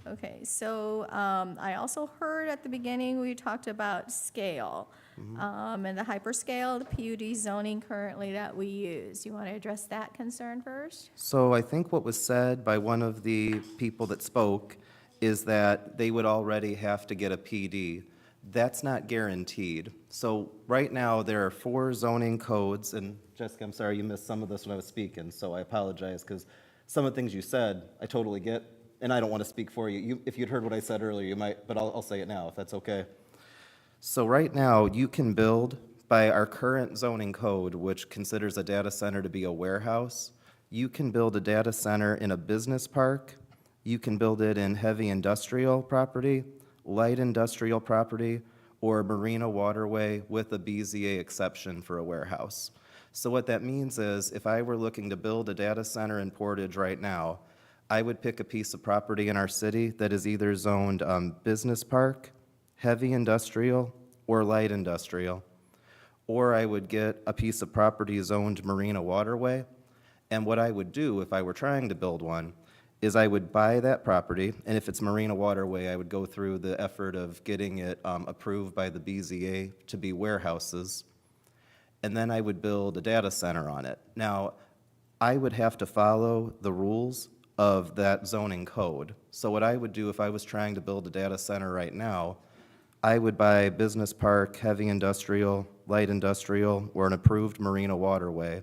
S1: Okay, so I also heard at the beginning, we talked about scale, and the hyperscale, the PUD zoning currently that we use. You want to address that concern first?
S2: So I think what was said by one of the people that spoke is that they would already have to get a PD. That's not guaranteed. So right now, there are 4 zoning codes, and Jessica, I'm sorry you missed some of this when I was speaking, so I apologize, because some of the things you said, I totally get, and I don't want to speak for you. If you'd heard what I said earlier, you might, but I'll say it now, if that's okay. So right now, you can build, by our current zoning code, which considers a data center to be a warehouse, you can build a data center in a business park, you can build it in heavy industrial property, light industrial property, or marina waterway with a BZA exception for a warehouse. So what that means is, if I were looking to build a data center in Portage right now, I would pick a piece of property in our city that is either zoned business park, heavy industrial, or light industrial. Or I would get a piece of property zoned marina waterway, and what I would do if I were trying to build one is I would buy that property, and if it's marina waterway, I would go through the effort of getting it approved by the BZA to be warehouses, and then I would build a data center on it. Now, I would have to follow the rules of that zoning code. So what I would do if I was trying to build a data center right now, I would buy business park, heavy industrial, light industrial, or an approved marina waterway.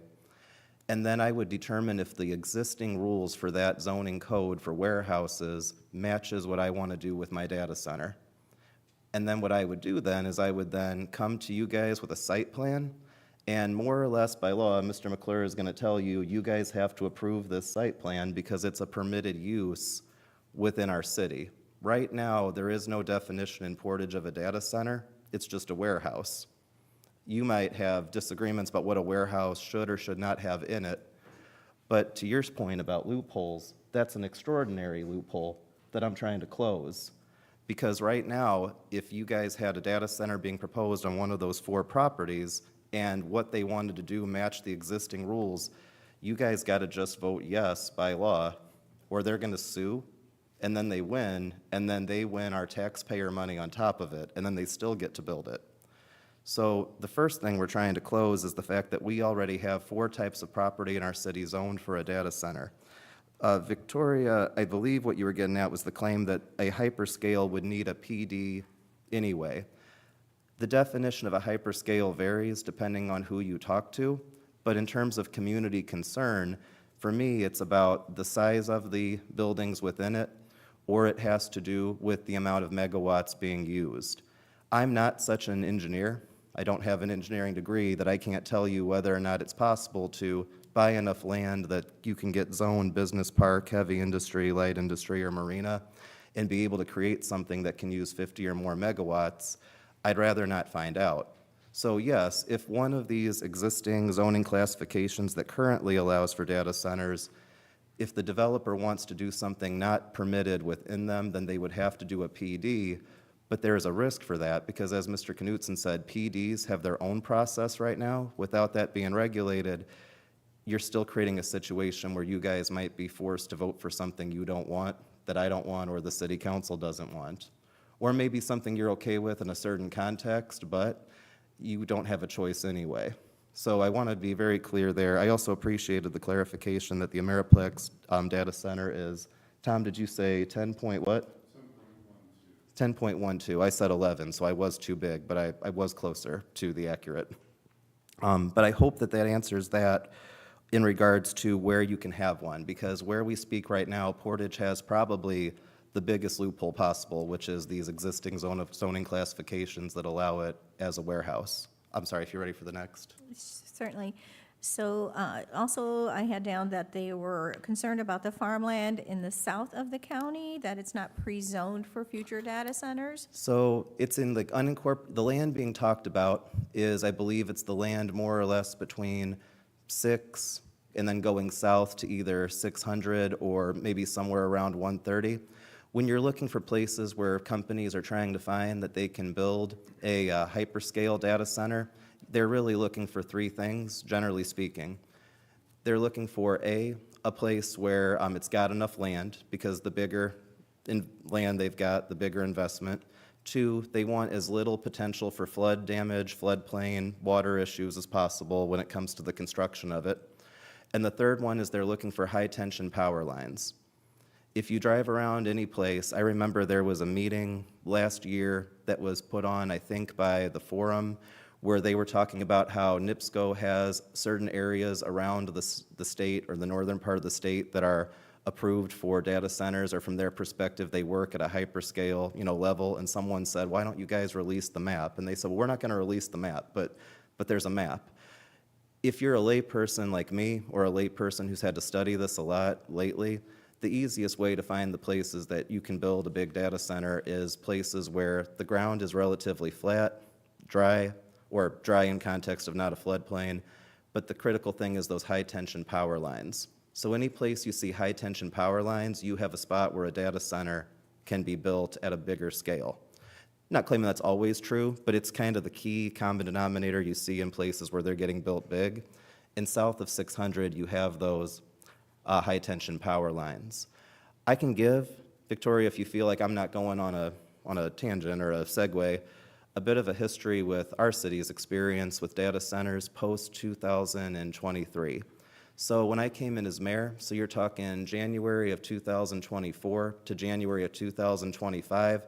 S2: And then I would determine if the existing rules for that zoning code for warehouses matches what I want to do with my data center. And then what I would do then is I would then come to you guys with a site plan, and more or less by law, Mr. McClure is going to tell you, you guys have to approve this site plan because it's a permitted use within our city. Right now, there is no definition in Portage of a data center. It's just a warehouse. You might have disagreements about what a warehouse should or should not have in it, but to your point about loopholes, that's an extraordinary loophole that I'm trying to close. Because right now, if you guys had a data center being proposed on one of those 4 properties, and what they wanted to do matched the existing rules, you guys got to just vote yes by law, or they're going to sue, and then they win our taxpayer money on top of it, and then they still get to build it. So the first thing we're trying to close is the fact that we already have 4 types of property in our city zoned for a data center. Victoria, I believe what you were getting at was the claim that a hyperscale would need a PD anyway. The definition of a hyperscale varies depending on who you talk to, but in terms of community concern, for me, it's about the size of the buildings within it, or it has to do with the amount of megawatts being used. I'm not such an engineer. I don't have an engineering degree that I can't tell you whether or not it's possible to buy enough land that you can get zoned business park, heavy industry, light industry, or marina, and be able to create something that can use 50 or more megawatts. I'd rather not find out. So yes, if one of these existing zoning classifications that currently allows for data centers, if the developer wants to do something not permitted within them, then they would have to do a PD. But there is a risk for that because, as Mr. Knutson said, PDs have their own process right now. Without that being regulated, you're still creating a situation where you guys might be forced to vote for something you don't want, that I don't want, or the city council doesn't want. Or maybe something you're okay with in a certain context, but you don't have a choice anyway. So I want to be very clear there. I also appreciated the clarification that the Ameriplex data center is, Tom, did you say 10 point what? 10.12. I said 11, so I was too big, but I was closer to the accurate. But I hope that that answers that in regards to where you can have one, because where we speak right now, Portage has probably the biggest loophole possible, which is these existing zoning classifications that allow it as a warehouse. I'm sorry, if you're ready for the next.
S1: Certainly. So also, I had down that they were concerned about the farmland in the south of the county, that it's not pre-zoned for future data centers.
S2: So it's in the the land being talked about is, I believe it's the land more or less between 6 and then going south to either 600 or maybe somewhere around 130. When you're looking for places where companies are trying to find that they can build a hyperscale data center, they're really looking for three things, generally speaking. They're looking for a place where it's got enough land, because the bigger land they've got, the bigger investment. 2, they want as little potential for flood damage, floodplain, water issues as possible when it comes to the construction of it. And the third one is they're looking for high-tension power lines. If you drive around any place, I remember there was a meeting last year that was put on, I think, by the Forum, where they were talking about how NIPSCO has certain areas around the state or the northern part of the state that are approved for data centers, or from their perspective, they work at a hyperscale, level. And someone said, why don't you guys release the map? And they said, well, we're not going to release the map, but there's a map. If you're a layperson like me, or a layperson who's had to study this a lot lately, the easiest way to find the places that you can build a big data center is places where the ground is relatively flat, dry, or dry in context of not a floodplain, but the critical thing is those high-tension power lines. So any place you see high-tension power lines, you have a spot where a data center can be built at a bigger scale. Not claiming that's always true, but it's kind of the key common denominator you see in places where they're getting built big. And south of 600, you have those high-tension power lines. I can give, Victoria, if you feel like I'm not going on a tangent or a segue, a bit of a history with our city's experience with data centers post-2023. So when I came in as mayor, so you're talking January of 2024 to January of 2025,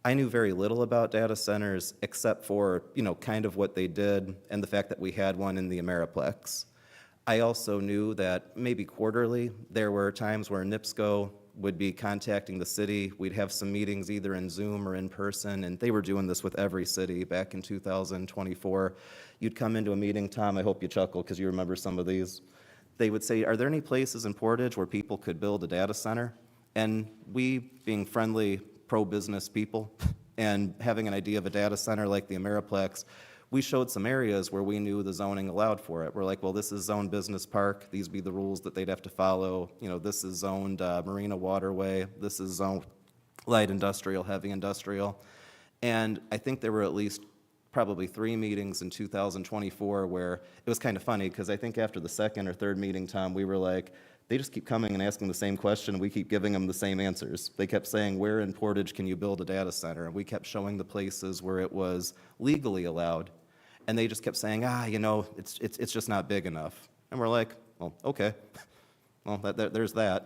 S2: I knew very little about data centers except for, kind of what they did and the fact that we had one in the Ameriplex. I also knew that maybe quarterly, there were times where NIPSCO would be contacting the city. We'd have some meetings either in Zoom or in person, and they were doing this with every city back in 2024. You'd come into a meeting, Tom, I hope you chuckle because you remember some of these. They would say, are there any places in Portage where people could build a data center? And we, being friendly, pro-business people, and having an idea of a data center like the Ameriplex, we showed some areas where we knew the zoning allowed for it. We're like, well, this is zoned business park. These be the rules that they'd have to follow. This is zoned marina waterway. This is zoned light industrial, heavy industrial. And I think there were at least probably 3 meetings in 2024 where it was kind of funny, because I think after the second or third meeting, Tom, we were like, they just keep coming and asking the same question. We keep giving them the same answers. They kept saying, where in Portage can you build a data center? And we kept showing the places where it was legally allowed. And they just kept saying, it's just not big enough. And we're like, well, okay. Well, there's that.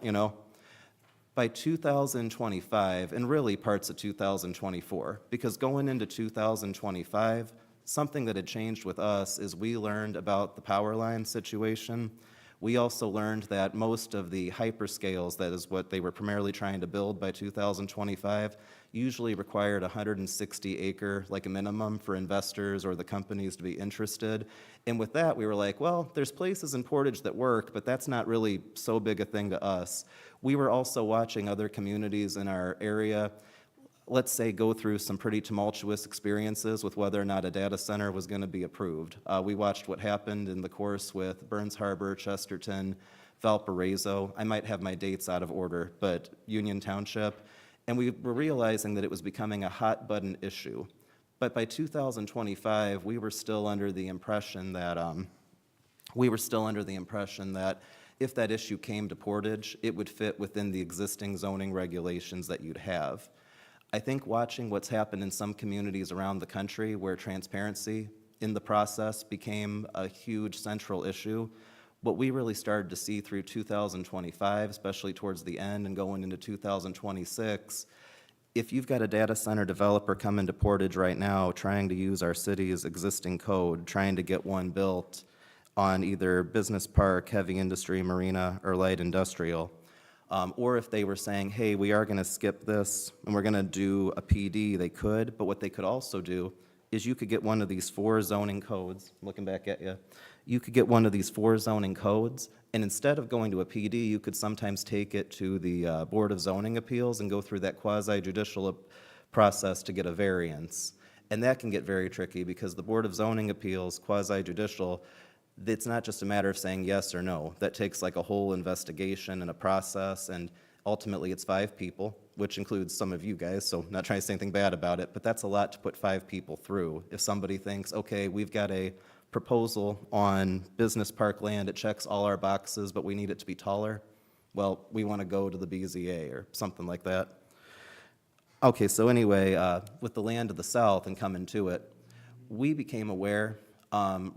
S2: By 2025, and really parts of 2024, because going into 2025, something that had changed with us is we learned about the power line situation. We also learned that most of the hyperscales, that is what they were primarily trying to build by 2025, usually required 160-acre, like a minimum, for investors or the companies to be interested. And with that, we were like, well, there's places in Portage that work, but that's not really so big a thing to us. We were also watching other communities in our area, let's say, go through some pretty tumultuous experiences with whether or not a data center was going to be approved. We watched what happened in the course with Burns Harbor, Chesterton, Valparaiso. I might have my dates out of order, but Union Township. And we were realizing that it was becoming a hot-button issue. But by 2025, we were still under the impression that if that issue came to Portage, it would fit within the existing zoning regulations that you'd have. I think watching what's happened in some communities around the country where transparency in the process became a huge central issue, what we really started to see through 2025, especially towards the end and going into 2026, if you've got a data center developer coming to Portage right now trying to use our city's existing code, trying to get one built on either business park, heavy industry, marina, or light industrial, or if they were saying, hey, we are going to skip this and we're going to do a PD, they could. But what they could also do is you could get one of these 4 zoning codes, looking back at you, you could get one of these 4 zoning codes, and instead of going to a PD, you could sometimes take it to the Board of Zoning Appeals and go through that quasi-judicial process to get a variance. And that can get very tricky because the Board of Zoning Appeals, quasi-judicial, it's not just a matter of saying yes or no. That takes like a whole investigation and a process, and ultimately it's 5 people, which includes some of you guys, so not trying to say anything bad about it, but that's a lot to put 5 people through. If somebody thinks, okay, we've got a proposal on business park land, it checks all our boxes, but we need it to be taller, well, we want to go to the BZA or something like that. Okay, so anyway, with the land to the south and coming to it, we became aware,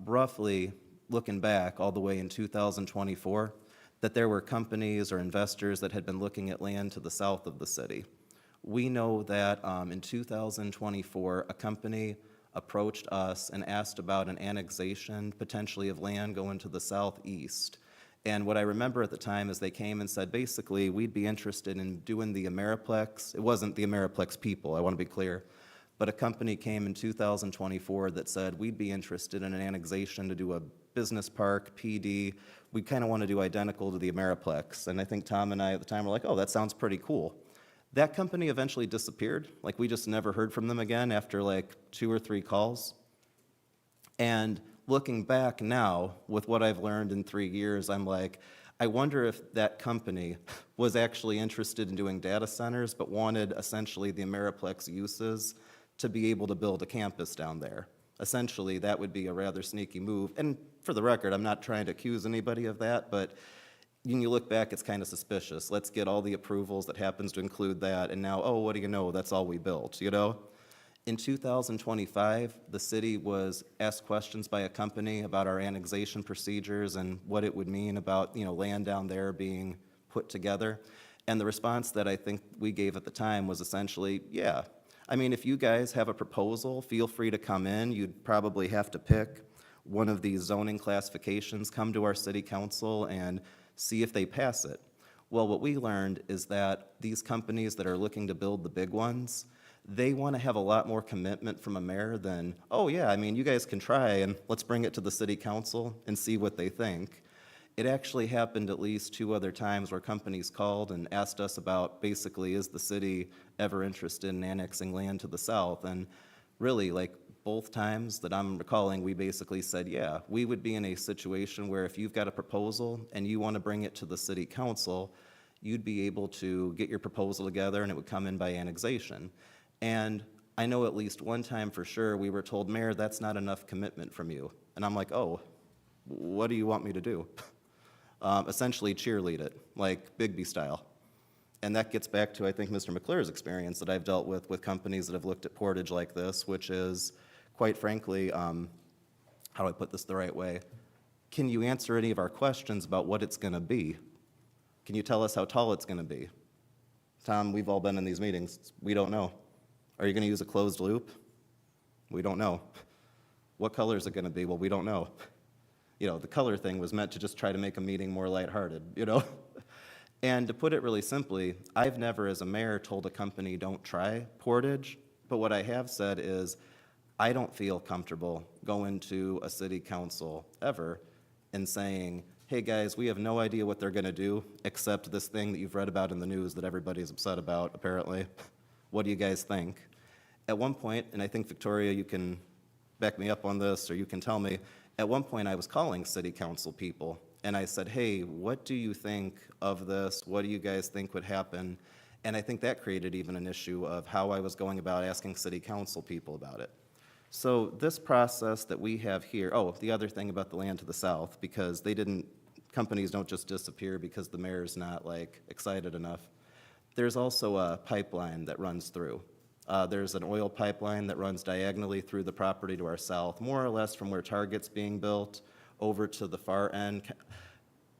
S2: roughly looking back all the way in 2024, that there were companies or investors that had been looking at land to the south of the city. We know that in 2024, a company approached us and asked about an annexation potentially of land going to the southeast. And what I remember at the time is they came and said, basically, we'd be interested in doing the Ameriplex. It wasn't the Ameriplex people, I want to be clear. But a company came in 2024 that said, we'd be interested in an annexation to do a business park, PD. We kind of want to do identical to the Ameriplex. And I think Tom and I at the time were like, oh, that sounds pretty cool. That company eventually disappeared. Like, we just never heard from them again after like 2 or 3 calls. And looking back now, with what I've learned in 3 years, I'm like, I wonder if that company was actually interested in doing data centers, but wanted essentially the Ameriplex uses to be able to build a campus down there. Essentially, that would be a rather sneaky move. And for the record, I'm not trying to accuse anybody of that, but when you look back, it's kind of suspicious. Let's get all the approvals that happens to include that, and now, oh, what do you know, that's all we built, you know? In 2025, the city was asked questions by a company about our annexation procedures and what it would mean about, land down there being put together. And the response that I think we gave at the time was essentially, yeah. I mean, if you guys have a proposal, feel free to come in. You'd probably have to pick one of these zoning classifications, come to our city council and see if they pass it. Well, what we learned is that these companies that are looking to build the big ones, they want to have a lot more commitment from a mayor than, oh yeah, I mean, you guys can try and let's bring it to the city council and see what they think. It actually happened at least 2 other times where companies called and asked us about basically, is the city ever interested in annexing land to the south? And really, like, both times that I'm recalling, we basically said, yeah, we would be in a situation where if you've got a proposal and you want to bring it to the city council, you'd be able to get your proposal together and it would come in by annexation. And I know at least one time for sure we were told, Mayor, that's not enough commitment from you. And I'm like, oh, what do you want me to do? Essentially cheerlead it, like Bigby style. And that gets back to, I think, Mr. McClure's experience that I've dealt with companies that have looked at Portage like this, which is, quite frankly, how do I put this the right way? Can you answer any of our questions about what it's going to be? Can you tell us how tall it's going to be? Tom, we've all been in these meetings. We don't know. Are you going to use a closed loop? We don't know. What color is it going to be? Well, we don't know. The color thing was meant to just try to make a meeting more lighthearted, And to put it really simply, I've never as a mayor told a company don't try Portage, but what I have said is I don't feel comfortable going to a city council ever and saying, hey guys, we have no idea what they're going to do except this thing that you've read about in the news that everybody's upset about, apparently. What do you guys think? At one point, and I think, Victoria, you can back me up on this or you can tell me, at one point I was calling city council people and I said, hey, what do you think of this? What do you guys think would happen? And I think that created even an issue of how I was going about asking city council people about it. So this process that we have here, oh, the other thing about the land to the south, because companies don't just disappear because the mayor's not excited enough. There's also a pipeline that runs through. There's an oil pipeline that runs diagonally through the property to our south, more or less from where Target's being built over to the far end.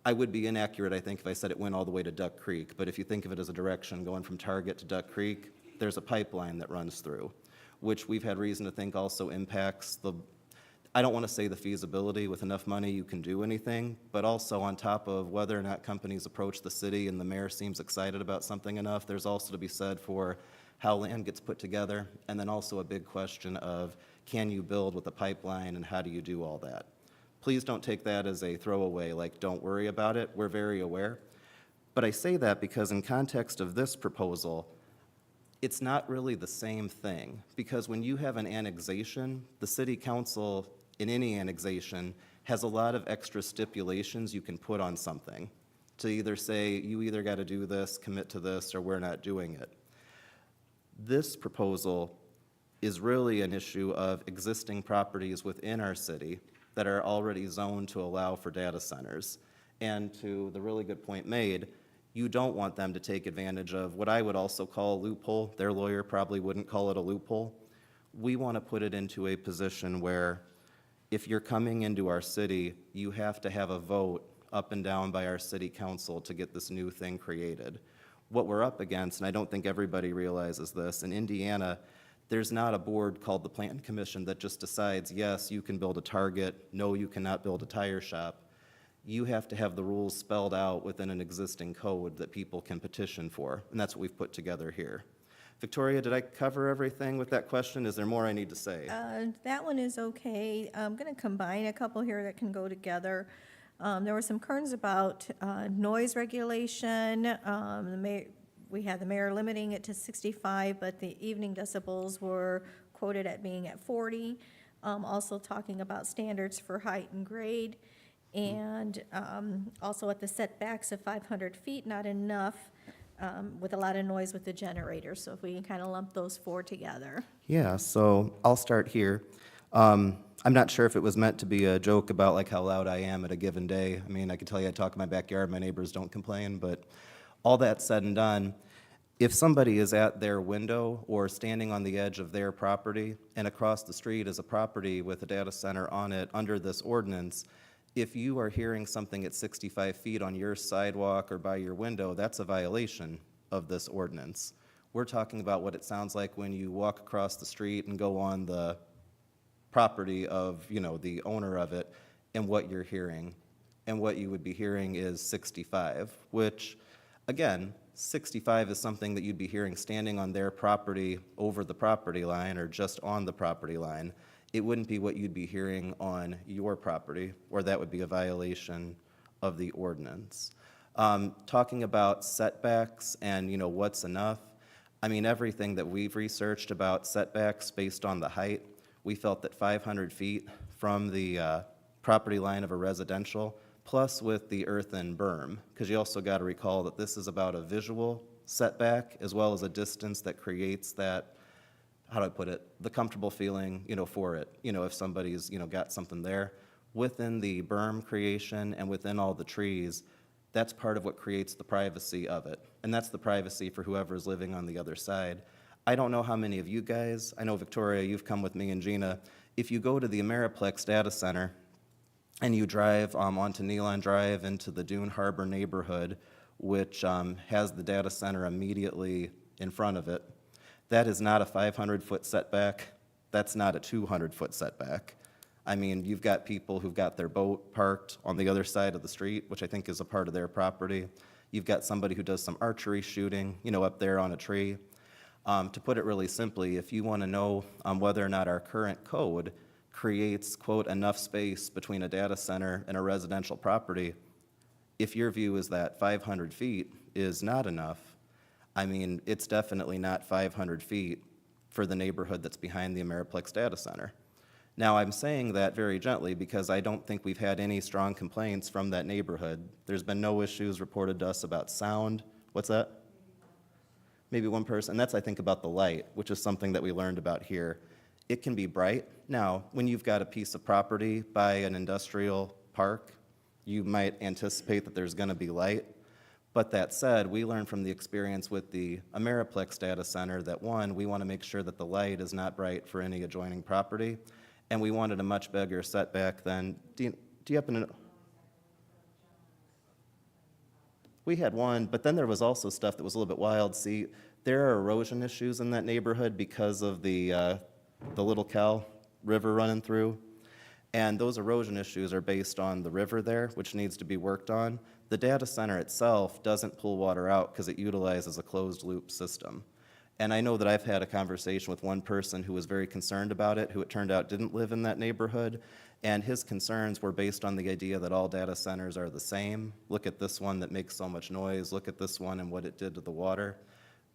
S2: I would be inaccurate, I think, if I said it went all the way to Duck Creek, but if you think of it as a direction going from Target to Duck Creek, there's a pipeline that runs through, which we've had reason to think also impacts I don't want to say the feasibility. With enough money you can do anything, but also on top of whether or not companies approach the city and the mayor seems excited about something enough, there's also to be said for how land gets put together, and then also a big question of can you build with a pipeline and how do you do all that? Please don't take that as a throwaway, like, don't worry about it. We're very aware. But I say that because in context of this proposal, it's not really the same thing, because when you have an annexation, the city council in any annexation has a lot of extra stipulations you can put on something to either say, you either got to do this, commit to this, or we're not doing it. This proposal is really an issue of existing properties within our city that are already zoned to allow for data centers. And to the really good point made, you don't want them to take advantage of what I would also call a loophole. Their lawyer probably wouldn't call it a loophole. We want to put it into a position where if you're coming into our city, you have to have a vote up and down by our city council to get this new thing created. What we're up against, and I don't think everybody realizes this, in Indiana, there's not a board called the Planning Commission that just decides, yes, you can build a Target, no, you cannot build a tire shop. You have to have the rules spelled out within an existing code that people can petition for, and that's what we've put together here. Victoria, did I cover everything with that question? Is there more I need to say?
S1: That one is okay. I'm going to combine a couple here that can go together. There were some concerns about noise regulation. We had the mayor limiting it to 65, but the evening decibels were quoted at being at 40. Also talking about standards for height and grade, and also at the setbacks of 500 feet, not enough, with a lot of noise with the generator. So if we can kind of lump those four together.
S2: Yeah, so I'll start here. I'm not sure if it was meant to be a joke about like how loud I am at a given day. I mean, I can tell you I talk in my backyard, my neighbors don't complain, but all that said and done, if somebody is at their window or standing on the edge of their property and across the street is a property with a data center on it under this ordinance, if you are hearing something at 65 feet on your sidewalk or by your window, that's a violation of this ordinance. We're talking about what it sounds like when you walk across the street and go on the property of, you know, the owner of it, and what you're hearing. And what you would be hearing is 65, which, again, 65 is something that you'd be hearing standing on their property over the property line or just on the property line. It wouldn't be what you'd be hearing on your property, or that would be a violation of the ordinance. Talking about setbacks and, you know, what's enough, I mean, everything that we've researched about setbacks based on the height, we felt that 500 feet from the property line of a residential, plus with the earthen berm, because you also got to recall that this is about a visual setback as well as a distance that creates that, how do I put it, the comfortable feeling, you know, for it. You know, if somebody's, you know, got something there. Within the berm creation and within all the trees, that's part of what creates the privacy of it. And that's the privacy for whoever's living on the other side. I don't know how many of you guys, I know Victoria, you've come with me and Gina, if you go to the Ameriplex Data Center and you drive onto Nealon Drive into the Dune Harbor neighborhood, which has the data center immediately in front of it, that is not a 500-foot setback. That's not a 200-foot setback. I mean, you've got people who've got their boat parked on the other side of the street, which I think is a part of their property. You've got somebody who does some archery shooting, you know, up there on a tree. To put it really simply, if you want to know whether or not our current code creates, quote, enough space between a data center and a residential property, if your view is that 500 feet is not enough, I mean, it's definitely not 500 feet for the neighborhood that's behind the Ameriplex Data Center. Now, I'm saying that very gently because I don't think we've had any strong complaints from that neighborhood. There's been no issues reported to us about sound. What's that? Maybe one person. And that's, I think, about the light, which is something that we learned about here. It can be bright. Now, when you've got a piece of property by an industrial park, you might anticipate that there's going to be light. But that said, we learned from the experience with the Ameriplex Data Center that, one, we want to make sure that the light is not bright for any adjoining property, and we wanted a much bigger setback than, do you happen to know? We had one, but then there was also stuff that was a little bit wild. See, there are erosion issues in that neighborhood because of the Little Cow River running through. And those erosion issues are based on the river there, which needs to be worked on. The data center itself doesn't pull water out because it utilizes a closed-loop system. And I know that I've had a conversation with one person who was very concerned about it, who it turned out didn't live in that neighborhood. And his concerns were based on the idea that all data centers are the same. Look at this one that makes so much noise. Look at this one and what it did to the water.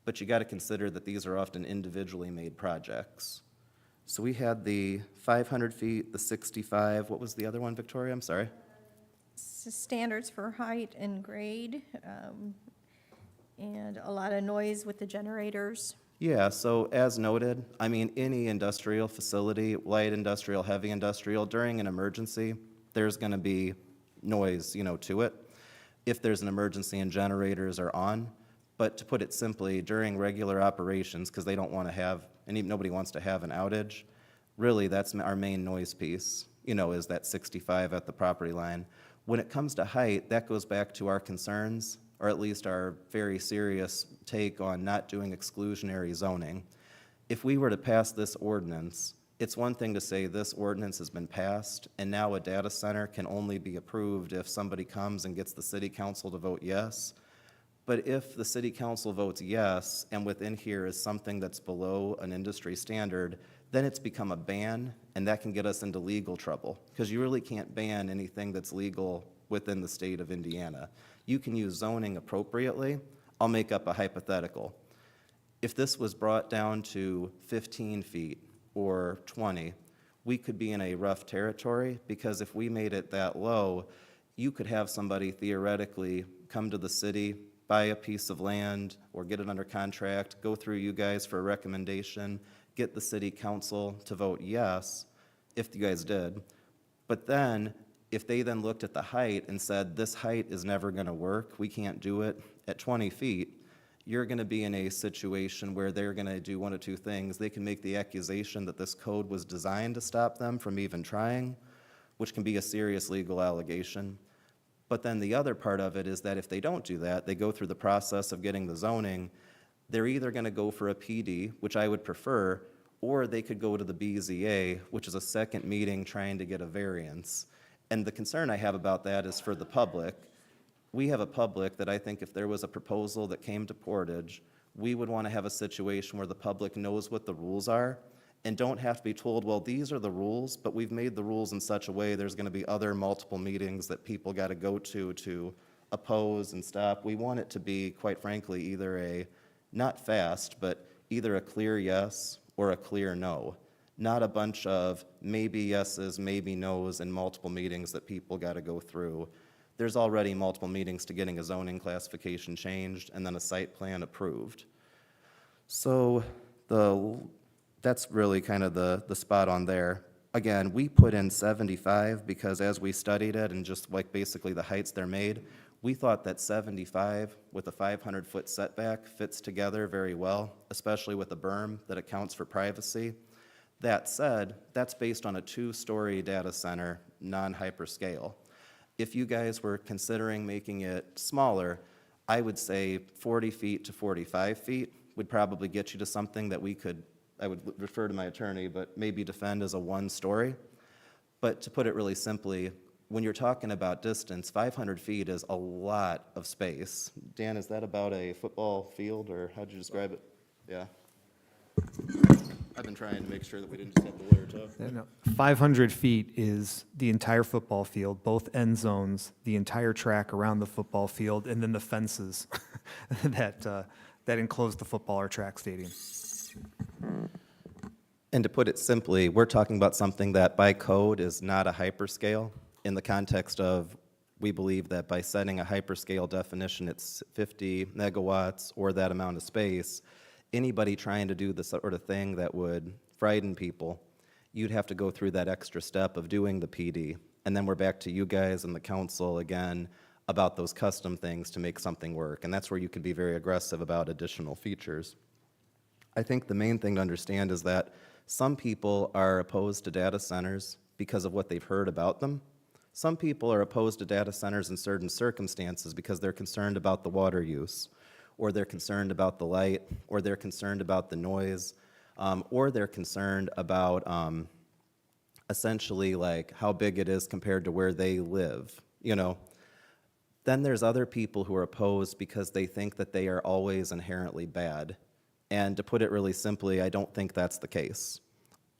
S2: But you got to consider that these are often individually made projects. So we had the 500 feet, the 65, what was the other one, Victoria? I'm sorry.
S1: Standards for height and grade, and a lot of noise with the generators.
S2: Yeah, so as noted, I mean, any industrial facility, light industrial, heavy industrial, during an emergency, there's going to be noise, to it, if there's an emergency and generators are on. But to put it simply, during regular operations, because they don't want to have, and nobody wants to have an outage, really, that's our main noise piece, is that 65 at the property line. When it comes to height, that goes back to our concerns, or at least our very serious take on not doing exclusionary zoning. If we were to pass this ordinance, it's one thing to say this ordinance has been passed, and now a data center can only be approved if somebody comes and gets the city council to vote yes. But if the city council votes yes, and within here is something that's below an industry standard, then it's become a ban, and that can get us into legal trouble, because you really can't ban anything that's legal within the state of Indiana. You can use zoning appropriately. I'll make up a hypothetical. If this was brought down to 15 feet or 20, we could be in a rough territory, because if we made it that low, you could have somebody theoretically come to the city, buy a piece of land or get it under contract, go through you guys for a recommendation, get the city council to vote yes, if you guys did. But then, if they then looked at the height and said, this height is never going to work, we can't do it at 20 feet, you're going to be in a situation where they're going to do one of two things. They can make the accusation that this code was designed to stop them from even trying, which can be a serious legal allegation. But then the other part of it is that if they don't do that, they go through the process of getting the zoning, they're either going to go for a PD, which I would prefer, or they could go to the BZA, which is a second meeting trying to get a variance. And the concern I have about that is for the public. We have a public that I think if there was a proposal that came to Portage, we would want to have a situation where the public knows what the rules are and don't have to be told, well, these are the rules, but we've made the rules in such a way there's going to be other multiple meetings that people got to go to oppose and stop. We want it to be, quite frankly, either a, not fast, but either a clear yes or a clear no. Not a bunch of maybe yeses, maybe nos, and multiple meetings that people got to go through. There's already multiple meetings to getting a zoning classification changed and then a site plan approved. So that's really kind of the spot on there. Again, we put in 75 because as we studied it and just like basically the heights they're made, we thought that 75 with a 500-foot setback fits together very well, especially with a berm that accounts for privacy. That said, that's based on a 2-story data center, non-hyperscale. If you guys were considering making it smaller, I would say 40 feet to 45 feet would probably get you to something that we could, I would refer to my attorney, but maybe defend as a 1-story. But to put it really simply, when you're talking about distance, 500 feet is a lot of space. Dan, is that about a football field, or how'd you describe it? Yeah. I've been trying to make sure that we didn't just have the lawyer talk.
S8: Yeah, no. 500 feet is the entire football field, both end zones, the entire track around the football field, and then the fences that enclose the football or track stadium.
S2: And to put it simply, we're talking about something that by code is not a hyperscale in the context of we believe that by setting a hyperscale definition, it's 50 megawatts or that amount of space. Anybody trying to do the sort of thing that would frighten people, you'd have to go through that extra step of doing the PD. And then we're back to you guys and the council again about those custom things to make something work. And that's where you could be very aggressive about additional features. I think the main thing to understand is that some people are opposed to data centers because of what they've heard about them. Some people are opposed to data centers in certain circumstances because they're concerned about the water use, or they're concerned about the light, or they're concerned about the noise, or they're concerned about essentially like how big it is compared to where they live, Then there's other people who are opposed because they think that they are always inherently bad. And to put it really simply, I don't think that's the case.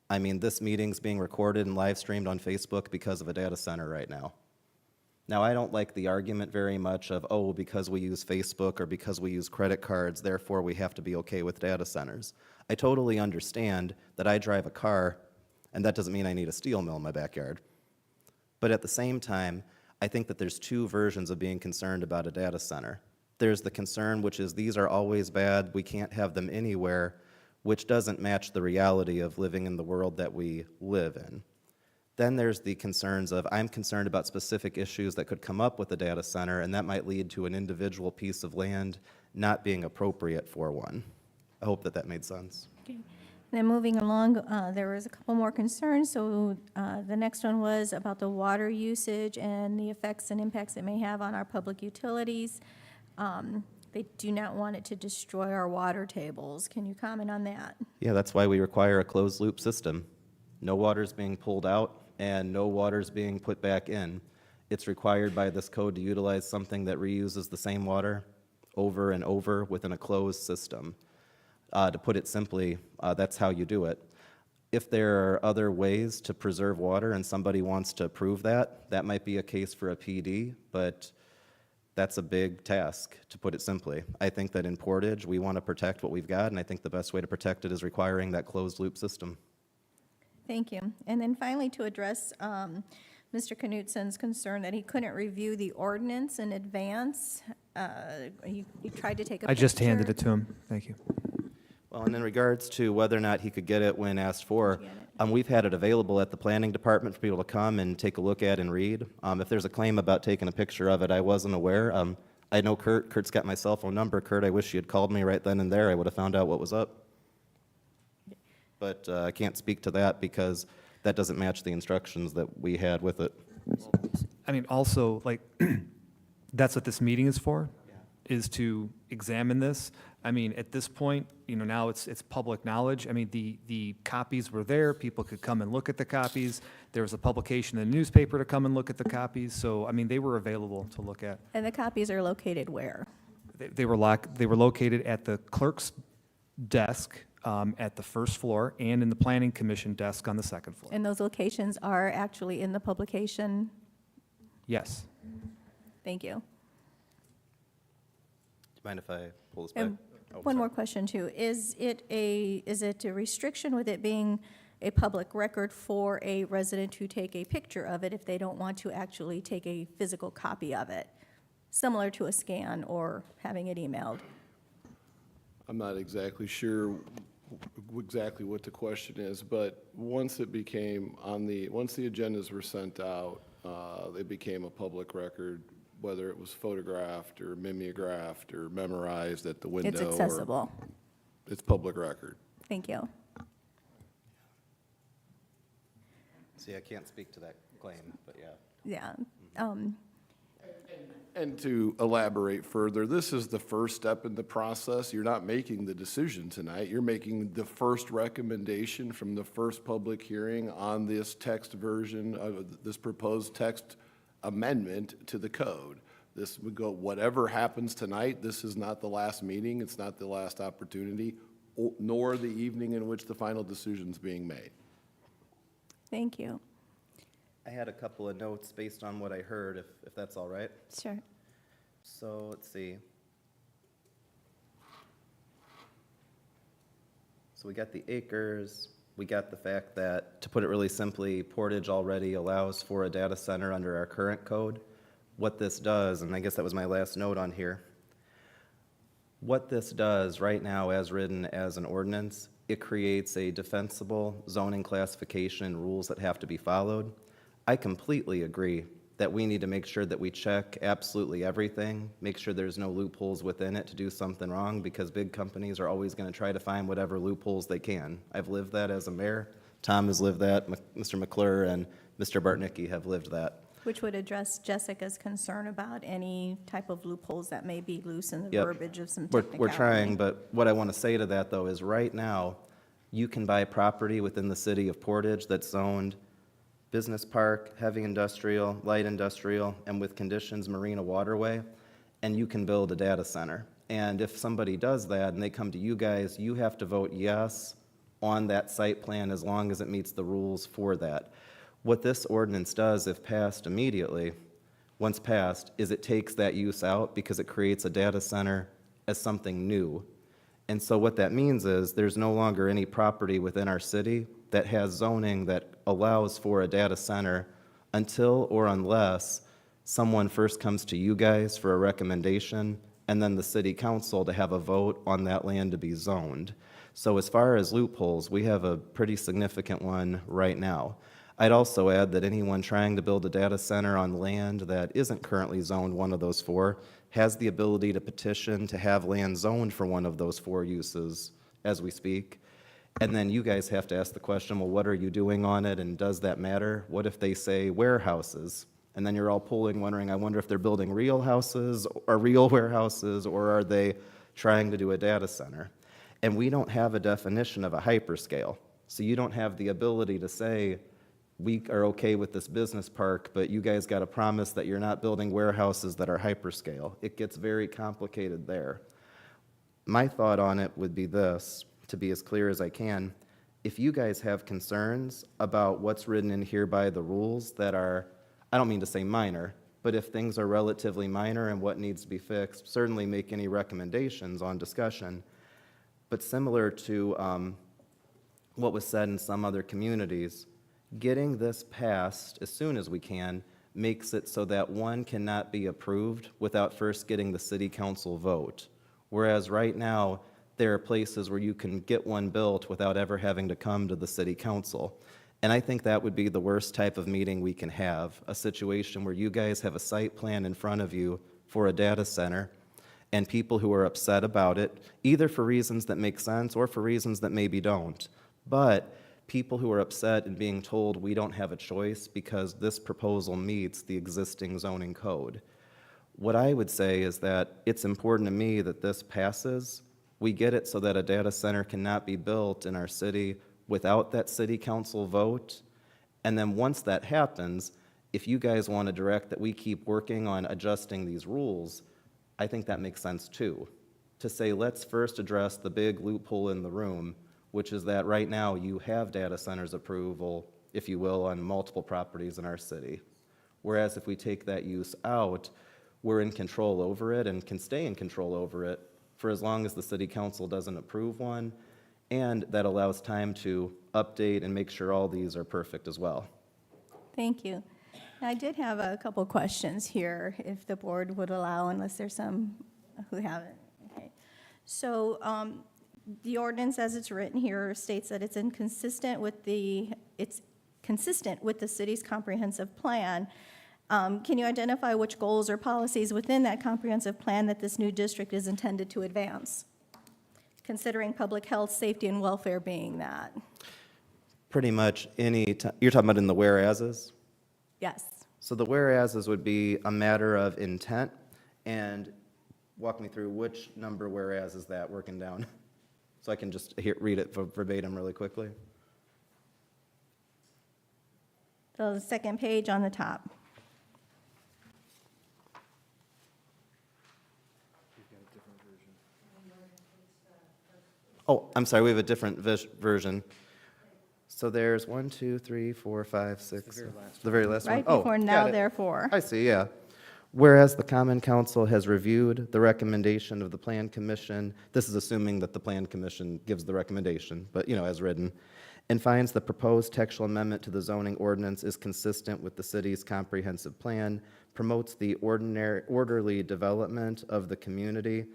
S2: I mean, this meeting's being recorded and live streamed on Facebook because of a data center right now. Now, I don't like the argument very much of, oh, because we use Facebook or because we use credit cards, therefore we have to be okay with data centers. I totally understand that I drive a car, and that doesn't mean I need a steel mill in my backyard. But at the same time, I think that there's two versions of being concerned about a data center. There's the concern, which is these are always bad, we can't have them anywhere, which doesn't match the reality of living in the world that we live in. Then there's the concerns of, I'm concerned about specific issues that could come up with a data center, and that might lead to an individual piece of land not being appropriate for one. I hope that that made sense.
S1: Then moving along, there was a couple more concerns. So the next one was about the water usage and the effects and impacts it may have on our public utilities. They do not want it to destroy our water tables. Can you comment on that?
S2: Yeah, that's why we require a closed-loop system. No water's being pulled out, and no water's being put back in. It's required by this code to utilize something that reuses the same water over and over within a closed system. To put it simply, that's how you do it. If there are other ways to preserve water and somebody wants to prove that, that might be a case for a PD, but that's a big task, to put it simply. I think that in Portage, we want to protect what we've got, and I think the best way to protect it is requiring that closed-loop system.
S1: Thank you. And then finally, to address Mr. Knutsen's concern that he couldn't review the ordinance in advance, he tried to take a picture.
S8: I just handed it to him. Thank you.
S2: Well, and in regards to whether or not he could get it when asked for,
S1: Get it.
S2: we've had it available at the planning department for people to come and take a look at and read. If there's a claim about taking a picture of it, I wasn't aware. I know Kurt. Kurt's got my cell phone number. Kurt, I wish you had called me right then and there. I would have found out what was up. But I can't speak to that because that doesn't match the instructions that we had with it.
S8: I mean, also, like, that's what this meeting is for, is to examine this. I mean, at this point, now it's public knowledge. I mean, the copies were there. People could come and look at the copies. There was a publication in the newspaper to come and look at the copies. So, I mean, they were available to look at.
S1: And the copies are located where?
S8: They were located at the clerk's desk at the first floor and in the Planning Commission desk on the second floor.
S1: And those locations are actually in the publication?
S8: Yes.
S1: Thank you.
S2: Do you mind if I pull this back?
S1: And
S2: Oh,
S1: one
S2: sorry.
S1: more question too. Is it a restriction with it being a public record for a resident to take a picture of it if they don't want to actually take a physical copy of it, similar to a scan or having it emailed?
S9: I'm not exactly sure exactly what the question is, but once it became once the agendas were sent out, they became a public record, whether it was photographed or mimeographed or memorized at the window.
S1: It's accessible.
S9: It's public record.
S1: Thank you.
S2: See, I can't speak to that claim, but yeah.
S1: Yeah.
S9: And to elaborate further, this is the first step in the process. You're not making the decision tonight. You're making the first recommendation from the first public hearing on this text version of this proposed text amendment to the code. This would go, whatever happens tonight, this is not the last meeting, it's not the last opportunity, nor the evening in which the final decision's being made.
S1: Thank you.
S2: I had a couple of notes based on what I heard, if that's all right.
S1: Sure.
S2: So, let's see. So we got the acres, we got the fact that, to put it really simply, Portage already allows for a data center under our current code. What this does, and I guess that was my last note on here, what this does right now as written as an ordinance, it creates a defensible zoning classification and rules that have to be followed. I completely agree that we need to make sure that we check absolutely everything, make sure there's no loopholes within it to do something wrong, because big companies are always going to try to find whatever loopholes they can. I've lived that as a mayor. Tom has lived that. Mr. McClure and Mr. Bartnicki have lived that.
S1: Which would address Jessica's concern about any type of loopholes that may be loose in the
S2: Yep.
S1: verbiage of some
S2: We're
S1: technicality.
S2: trying, but what I want to say to that, though, is right now, you can buy property within the city of Portage that's zoned business park, heavy industrial, light industrial, and with conditions marina waterway. and you can build a data center. And if somebody does that and they come to you guys, you have to vote yes on that site plan as long as it meets the rules for that. What this ordinance does, if passed immediately, once passed, is it takes that use out because it creates a data center as something new. And so what that means is there's no longer any property within our city that has zoning that allows for a data center until or unless someone first comes to you guys for a recommendation and then the city council to have a vote on that land to be zoned. So as far as loopholes, we have a pretty significant one right now. I'd also add that anyone trying to build a data center on land that isn't currently zoned one of those four has the ability to petition to have land zoned for one of those four uses as we speak. And then you guys have to ask the question, well, what are you doing on it, and does that matter? What if they say warehouses? And then you're all polling, wondering, I wonder if they're building real houses or real warehouses, or are they trying to do a data center? And we don't have a definition of a hyperscale. So you don't have the ability to say, we are okay with this business park, but you guys got to promise that you're not building warehouses that are hyperscale. It gets very complicated there. My thought on it would be this, to be as clear as I can. If you guys have concerns about what's written in here by the rules that are, I don't mean to say minor, but if things are relatively minor and what needs to be fixed, certainly make any recommendations on discussion. But similar to what was said in some other communities, getting this passed as soon as we can makes it so that one cannot be approved without first getting the city council vote. Whereas right now, there are places where you can get one built without ever having to come to the city council. And I think that would be the worst type of meeting we can have, a situation where you guys have a site plan in front of you for a data center, and people who are upset about it, either for reasons that make sense or for reasons that maybe don't. But people who are upset and being told we don't have a choice because this proposal meets the existing zoning code. What I would say is that it's important to me that this passes. We get it so that a data center cannot be built in our city without that city council vote. And then once that happens, if you guys want to direct that we keep working on adjusting these rules, I think that makes sense too. To say, let's first address the big loophole in the room, which is that right now you have data centers approval, if you will, on multiple properties in our city. Whereas if we take that use out, we're in control over it and can stay in control over it for as long as the city council doesn't approve one, and that allows time to update and make sure all these are perfect as well.
S1: Thank you. I did have a couple questions here, if the board would allow, unless there's some who haven't. Okay. So the ordinance as it's written here states that it's consistent with the city's comprehensive plan. Can you identify which goals or policies within that comprehensive plan that this new district is intended to advance, considering public health, safety, and welfare being that?
S2: Pretty much you're talking about in the whereases?
S1: Yes.
S2: So the whereases would be a matter of intent, and walk me through which number whereas is that working down? So I can just read it verbatim really quickly.
S1: So the second page on the top.
S2: Oh, I'm sorry, we have a different version. So there's 1, 2, 3, 4, 5, 6. The very last one.
S1: Right
S2: Oh,
S1: before
S2: got
S1: now,
S2: it.
S1: therefore.
S2: I see, yeah. Whereas the Common Council has reviewed the recommendation of the Plan Commission, this is assuming that the Plan Commission gives the recommendation, but, as written, and finds the proposed textual amendment to the zoning ordinance is consistent with the city's comprehensive plan, promotes the orderly development of the community,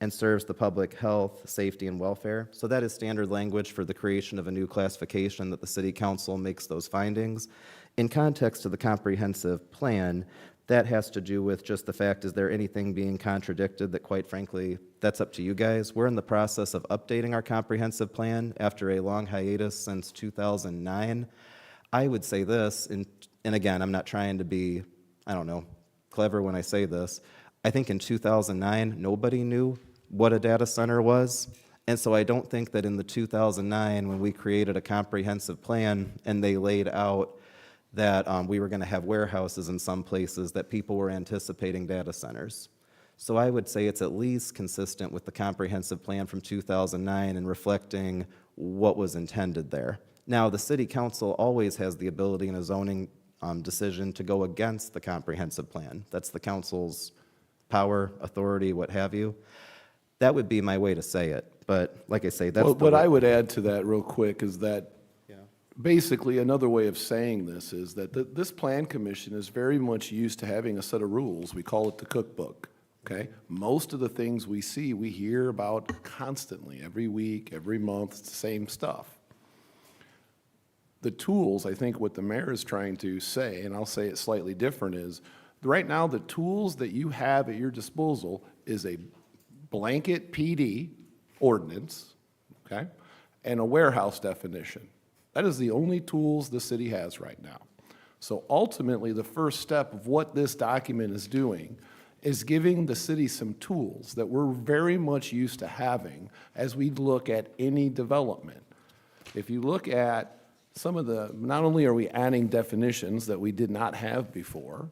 S2: and serves the public health, safety, and welfare. So that is standard language for the creation of a new classification that the City Council makes those findings. In context to the comprehensive plan, that has to do with just the fact, is there anything being contradicted that, quite frankly, that's up to you guys. We're in the process of updating our comprehensive plan after a long hiatus since 2009. I would say this, and again, I'm not trying to be, clever when I say this. I think in 2009, nobody knew what a data center was. And so I don't think that in the 2009, when we created a comprehensive plan and they laid out that we were going to have warehouses in some places, that people were anticipating data centers. So I would say it's at least consistent with the comprehensive plan from 2009 and reflecting what was intended there. Now, the city council always has the ability in a zoning decision to go against the comprehensive plan. That's the council's power, authority, what have you. That would be my way to say it, but like I say, that's
S9: Well,
S2: the
S9: what
S2: way-
S9: I would add to that real quick is that, basically, another way of saying this is that this plan commission is very much used to having a set of rules. We call it the cookbook, okay? Most of the things we see, we hear about constantly, every week, every month, it's the same stuff. The tools, I think what the mayor is trying to say, and I'll say it slightly different, is right now, the tools that you have at your disposal is a blanket PD ordinance, okay, and a warehouse definition. That is the only tools the city has right now. So ultimately, the first step of what this document is doing is giving the city some tools that we're very much used to having as we look at any development. If you look at some of the, not only are we adding definitions that we did not have before,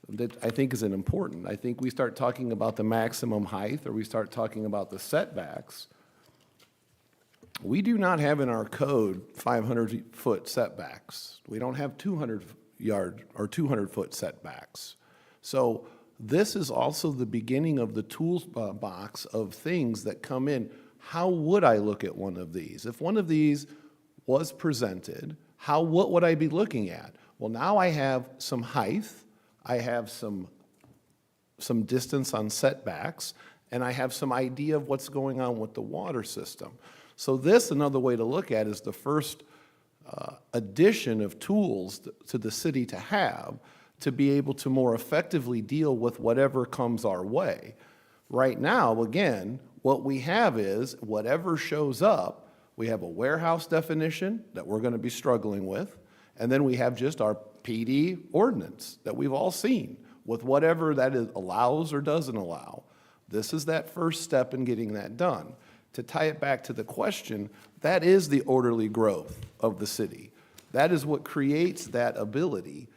S9: that I think is an important. I think we start talking about the maximum height, or we start talking about the setbacks. We do not have in our code 500-foot setbacks. We don't have 200-yard or 200-foot setbacks. So this is also the beginning of the tools box of things that come in. How would I look at one of these? If one of these was presented, what would I be looking at? Well, now I have some height, I have some distance on setbacks, and I have some idea of what's going on with the water system. So this, another way to look at, is the first addition of tools to the city to have to be able to more effectively deal with whatever comes our way. Right now, again, what we have is whatever shows up, we have a warehouse definition that we're going to be struggling with, and then we have just our PD ordinance that we've all seen with whatever that allows or doesn't allow. This is that first step in getting that done. To tie it back to the question, that is the orderly growth of the city. That is what creates that ability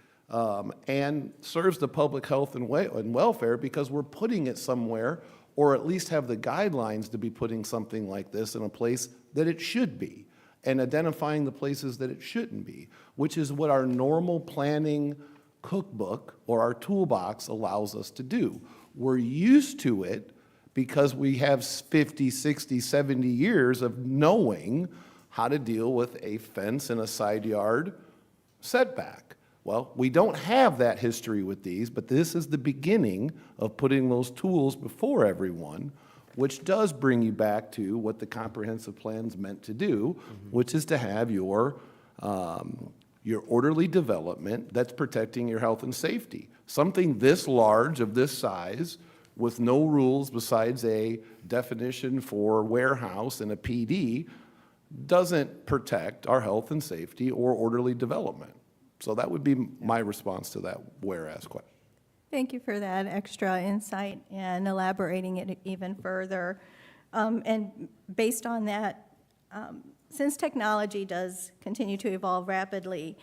S9: and serves the public health and welfare, because we're putting it somewhere, or at least have the guidelines to be putting something like this in a place that it should be, and identifying the places that it shouldn't be, which is what our normal planning cookbook or our toolbox allows us to do. We're used to it because we have 50, 60, 70 years of knowing how to deal with a fence and a side yard setback. Well, we don't have that history with these, but this is the beginning of putting those tools before everyone, which does bring you back to what the comprehensive plan's meant to do, which is to have your orderly development that's protecting your health and safety. Something this large, of this size, with no rules besides a definition for warehouse and a PD, doesn't protect our health and safety or orderly development. So that would be my response to that whereas question.
S1: Thank you for that extra insight and elaborating it even further. And based on that, since technology does continue to evolve rapidly,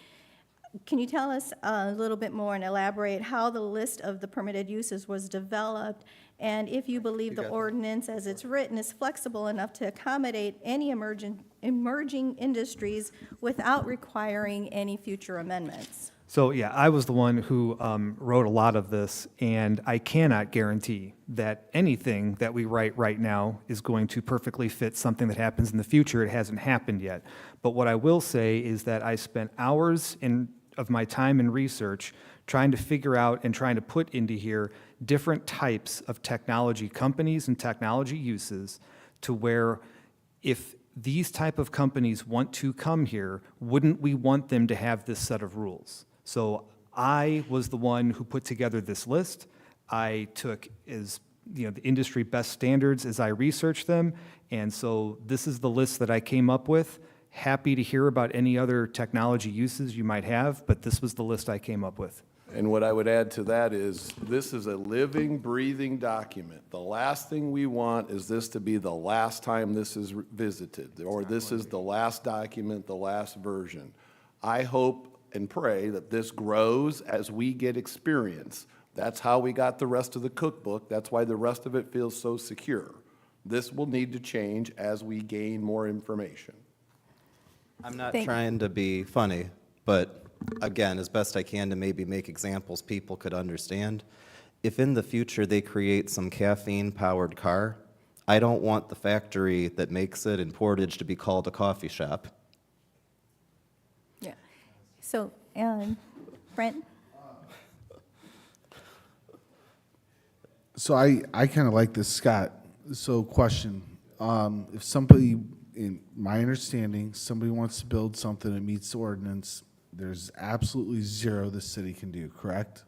S1: can you tell us a little bit more and elaborate how the list of the permitted uses was developed, and if you believe the ordinance as it's written is flexible enough to accommodate any emerging industries without requiring any future amendments?
S8: So, yeah, I was the one who wrote a lot of this, and I cannot guarantee that anything that we write right now is going to perfectly fit something that happens in the future. It hasn't happened yet. But what I will say is that I spent hours of my time in research trying to figure out and trying to put into here different types of technology companies and technology uses, to where if these type of companies want to come here, wouldn't we want them to have this set of rules? So I was the one who put together this list. I took the industry best standards as I researched them, and so this is the list that I came up with. Happy to hear about any other technology uses you might have, but this was the list I came up with.
S9: And what I would add to that is, this is a living, breathing document. The last thing we want is this to be the last time this is visited, or this is the last document, the last version. I hope and pray that this grows as we get experience. That's how we got the rest of the cookbook. That's why the rest of it feels so secure. This will need to change as we gain more information.
S2: I'm not
S1: Thank-
S2: trying to be funny, but again, as best I can to maybe make examples people could understand, if in the future they create some caffeine-powered car, I don't want the factory that makes it in Portage to be called a coffee shop.
S1: Yeah. So, Brent?
S10: So I kind of like this, Scott. So question, if somebody, in my understanding, somebody wants to build something that meets the ordinance, there's absolutely zero the city can do, correct?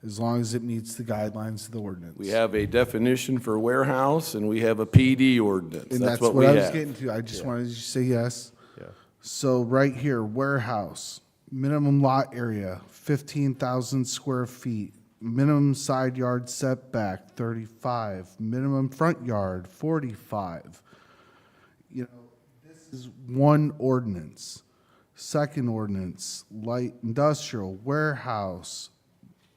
S10: As long as it meets the guidelines of the ordinance.
S9: We have a definition for warehouse, and we have a PD ordinance.
S10: And
S9: That's what
S10: what
S9: we
S10: I was
S9: have.
S10: getting to. I just wanted you to say yes.
S9: Yeah.
S10: So right here, warehouse, minimum lot area, 15,000 square feet. Minimum side yard setback, 35. Minimum front yard, 45. You know, this is one ordinance. Second ordinance, light industrial, warehouse,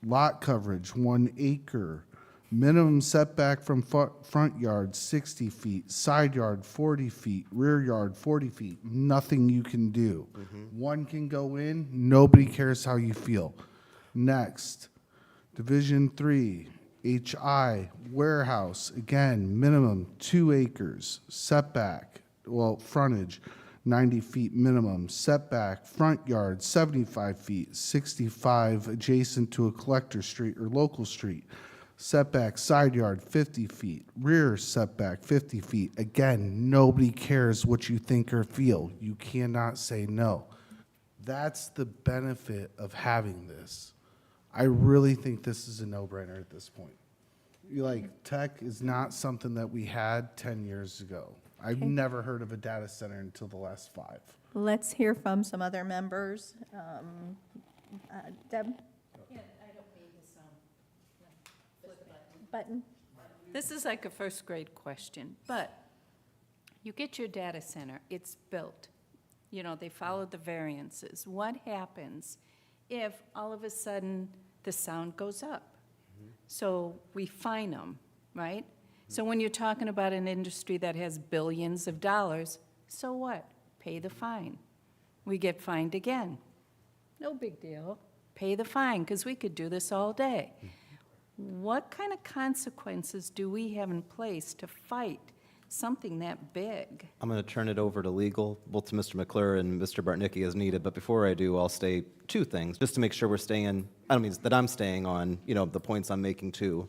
S10: lot coverage, 1 acre. Minimum setback from front yard, 60 feet, side yard, 40 feet, rear yard, 40 feet. Nothing you can do. One can go in, nobody cares how you feel. Next, Division 3, HI, warehouse, again, minimum 2 acres, setback, well, frontage, 90 feet minimum, setback, front yard, 75 feet, 65 adjacent to a collector street or local street, setback, side yard, 50 feet, rear setback, 50 feet. Again, nobody cares what you think or feel. You cannot say no. That's the benefit of having this. I really think this is a no-brainer at this point. Tech is not something that we had 10 years ago. I've never heard of a data center until the last 5.
S1: Let's hear from some other members. Deb? Button?
S11: This is like a first grade question, but you get your data center, it's built. You know, they follow the variances. What happens if all of a sudden the sound goes up? So we fine them, right? So when you're talking about an industry that has billions of dollars, so what? Pay the fine. We get fined again. No big deal. Pay the fine, because we could do this all day. What kind of consequences do we have in place to fight something that big?
S2: I'm going to turn it over to legal, both to Mr. McClure and Mr. Bartnicki as needed, but before I do, I'll say 2 things, just to make sure we're staying, I don't mean that I'm staying on, the points I'm making too.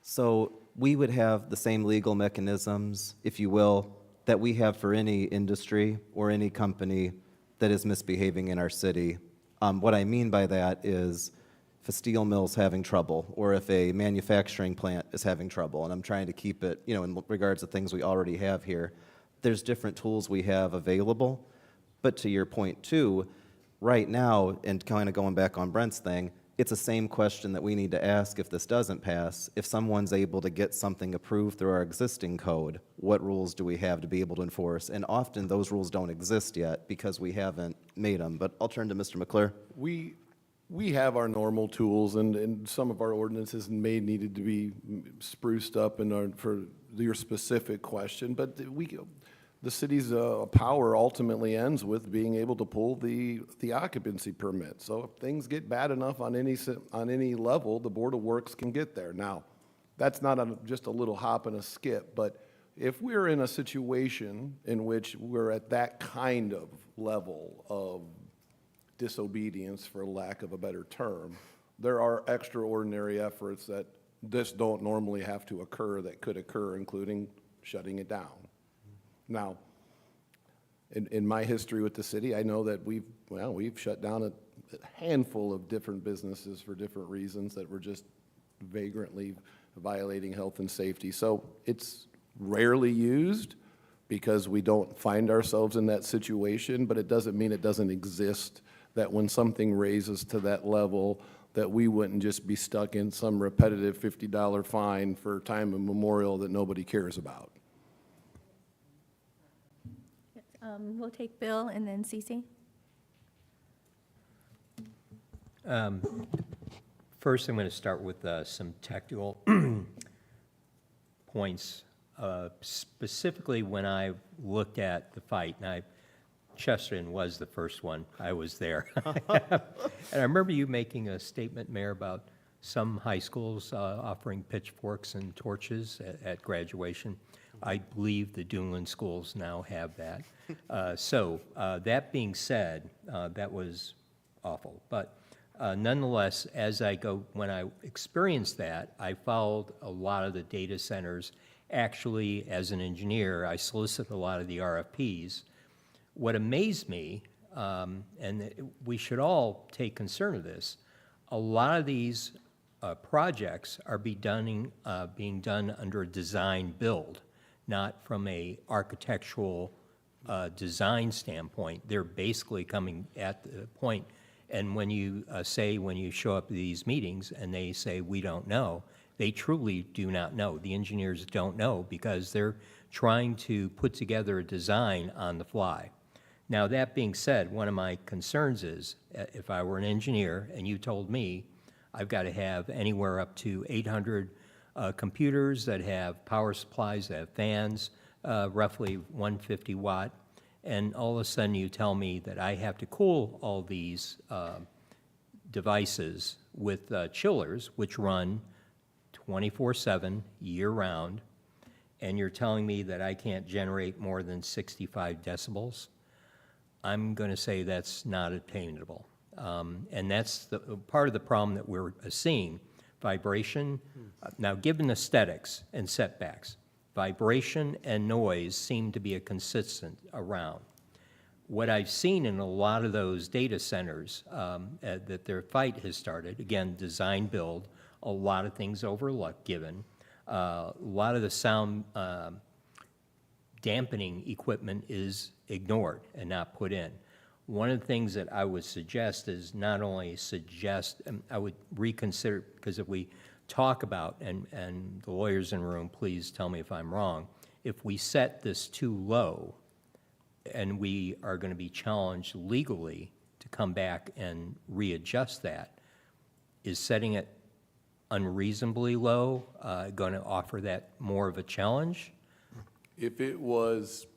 S2: So we would have the same legal mechanisms, if you will, that we have for any industry or any company that is misbehaving in our city. What I mean by that is if a steel mill's having trouble, or if a manufacturing plant is having trouble, and I'm trying to keep it, in regards to things we already have here, there's different tools we have available. But to your point too, right now, and kind of going back on Brent's thing, it's the same question that we need to ask if this doesn't pass. If someone's able to get something approved through our existing code, what rules do we have to be able to enforce? And often those rules don't exist yet because we haven't made them. But I'll turn to Mr. McClure.
S9: We have our normal tools, and some of our ordinances needed to be spruced up for your specific question, but the city's power ultimately ends with being able to pull the occupancy permit. So if things get bad enough on any level, the Board of Works can get there. Now, that's not just a little hop and a skip, but if we're in a situation in which we're at that kind of level of disobedience, for lack of a better term, there are extraordinary efforts that just don't normally have to occur that could occur, including shutting it down. Now, in my history with the city, I know that we've shut down a handful of different businesses for different reasons that were just vagrantly violating health and safety. So it's rarely used because we don't find ourselves in that situation, but it doesn't mean it doesn't exist, that when something raises to that level, that we wouldn't just be stuck in some repetitive $50 fine for time immemorial that nobody cares about.
S1: We'll take Bill and then Cece.
S5: First, I'm going to start with some technical points. Specifically, when I looked at the fight, and Chesterton was the first one. I was there. And I remember you making a statement, Mayor, about some high schools offering pitchforks and torches at graduation. I believe the Duneland schools now have that. That being said, that was awful. But nonetheless, when I experienced that, I followed a lot of the data centers. Actually, as an engineer, I solicited a lot of the RFPs. What amazed me, and we should all take concern of this, a lot of these projects are being done under a design build, not from a architectural design standpoint. They're basically coming at the point, and when you show up at these meetings and they say, we don't know, they truly do not know. The engineers don't know because they're trying to put together a design on the fly. Now, that being said, one of my concerns is, if I were an engineer and you told me I've got to have anywhere up to 800 computers that have power supplies, that have fans, roughly 150 watt, and all of a sudden you tell me that I have to cool all these devices with chillers, which run 24/7, year-round, and you're telling me that I can't generate more than 65 decibels, I'm going to say that's not attainable. And that's part of the problem that we're seeing. Vibration, now given aesthetics and setbacks, vibration and noise seem to be a consistent around. What I've seen in a lot of those data centers that their fight has started, again, design build, a lot of things overlooked given, a lot of the sound dampening equipment is ignored and not put in. One of the things that I would suggest is not only I would reconsider, because if we talk about, and the lawyers in the room, please tell me if I'm wrong, if we set this too low and we are going to be challenged legally to come back and readjust that, is setting it unreasonably low going to offer that more of a challenge?
S9: If it was,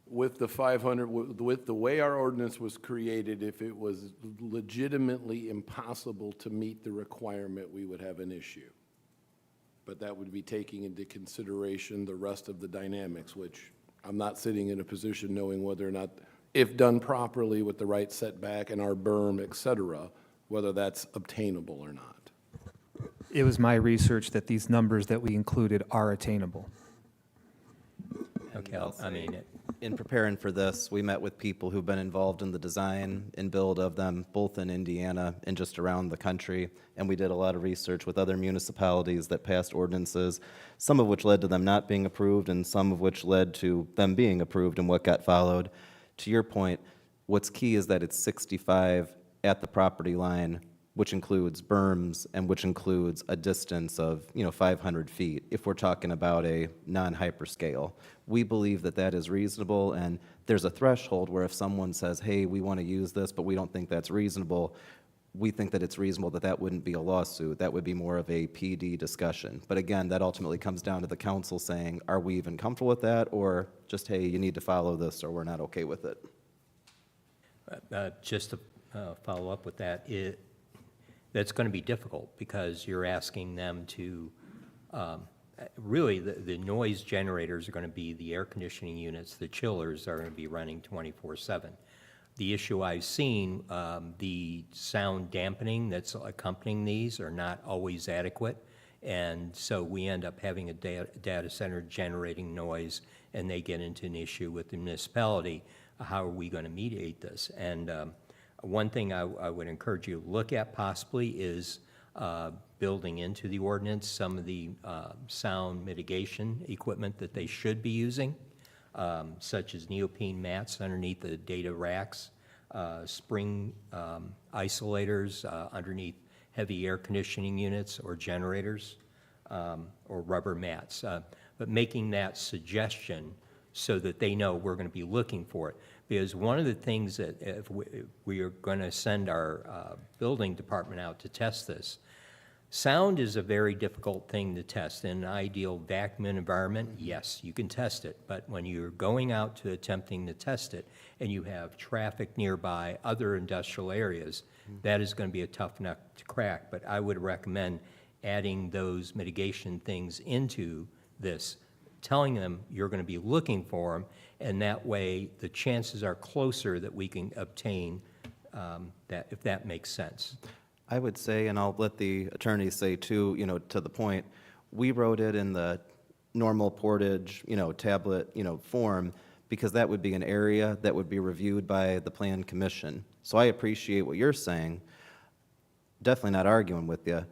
S9: with the 500, with the way our ordinance was created, if it was legitimately impossible to meet the requirement, we would have an issue. But that would be taking into consideration the rest of the dynamics, which I'm not sitting in a position knowing whether or not, if done properly with the right setback and our berm, et cetera, whether that's obtainable or not.
S8: It was my research that these numbers that we included are attainable.
S5: Okay,
S2: I'll
S5: I mean,
S2: say, in preparing for this, we met with people who've been involved in the design and build of them, both in Indiana and just around the country. And we did a lot of research with other municipalities that passed ordinances, some of which led to them not being approved and some of which led to them being approved and what got followed. To your point, what's key is that it's 65 at the property line, which includes berms and which includes a distance of, 500 feet, if we're talking about a non-hyperscale. We believe that that is reasonable, and there's a threshold where if someone says, hey, we want to use this, but we don't think that's reasonable, we think that it's reasonable that that wouldn't be a lawsuit. That would be more of a PD discussion. But again, that ultimately comes down to the council saying, are we even comfortable with that, or just, hey, you need to follow this, or we're not okay with it.
S5: just to follow up with that, that's going to be difficult because you're asking them to, really, the noise generators are going to be the air conditioning units, the chillers are going to be running 24/7. The issue I've seen, the sound dampening that's accompanying these are not always adequate, and so we end up having a data center generating noise, and they get into an issue with the municipality. How are we going to mediate this? And one thing I would encourage you to look at possibly is building into the ordinance some of the sound mitigation equipment that they should be using, such as neoprene mats underneath the data racks, spring isolators underneath heavy air conditioning units or generators, or rubber mats. But making that suggestion so that they know we're going to be looking for it. Because one of the things that if we are going to send our building department out to test this, sound is a very difficult thing to test. In an ideal vacuum environment, yes, you can test it. But when you're going out to attempting to test it and you have traffic nearby, other industrial areas, that is going to be a tough nut to crack. But I would recommend adding those mitigation things into this, telling them you're going to be looking for them, and that way the chances are closer that we can obtain that, if that makes sense.
S2: I would say, and I'll let the attorney say too, to the point, we wrote it in the normal Portage, tablet, form, because that would be an area that would be reviewed by the Plan Commission. So I appreciate what you're saying. Definitely not arguing with you.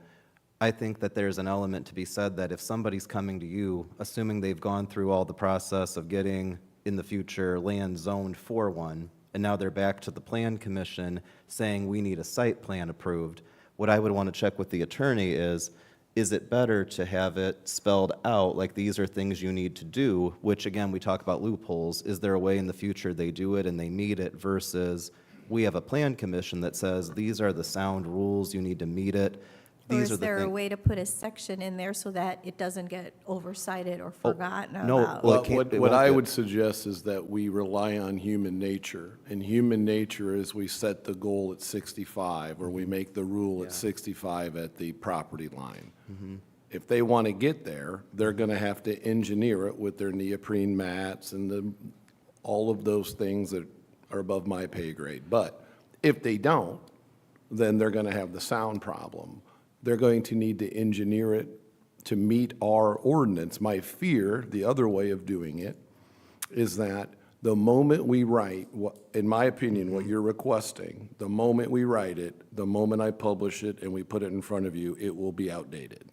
S2: I think that there's an element to be said that if somebody's coming to you, assuming they've gone through all the process of getting, in the future, land zoned for one, and now they're back to the Plan Commission saying we need a site plan approved, what I would want to check with the attorney is it better to have it spelled out, like these are things you need to do, which again, we talk about loopholes, is there a way in the future they do it and they meet it, versus we have a Plan Commission that says these are the sound rules, you need to meet it.
S1: Or
S2: These are
S1: is
S2: the
S1: there a
S2: thing-
S1: way to put a section in there so that it doesn't get oversighted or forgotten
S2: no,
S1: about?
S2: well,
S9: Well, what
S2: won't
S9: I
S2: get-
S9: would suggest is that we rely on human nature. And human nature is we set the goal at 65, or we make the rule at 65 at the property line. If they want to get there, they're going to have to engineer it with their neoprene mats and all of those things that are above my pay grade. But if they don't, then they're going to have the sound problem. They're going to need to engineer it to meet our ordinance. My fear, the other way of doing it, is that the moment we write, in my opinion, what you're requesting, the moment we write it, the moment I publish it and we put it in front of you, it will be outdated.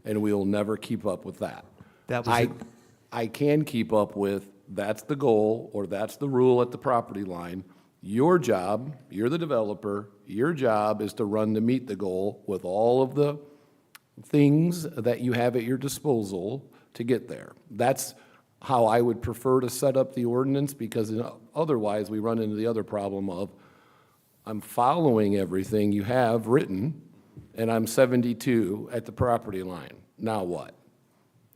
S9: And we'll never keep up with that.
S8: That was
S9: I can keep up with, that's the goal, or that's the rule at the property line. Your job, you're the developer, your job is to run to meet the goal with all of the things that you have at your disposal to get there. That's how I would prefer to set up the ordinance, because otherwise we run into the other problem of, I'm following everything you have written, and I'm 72 at the property line. Now what?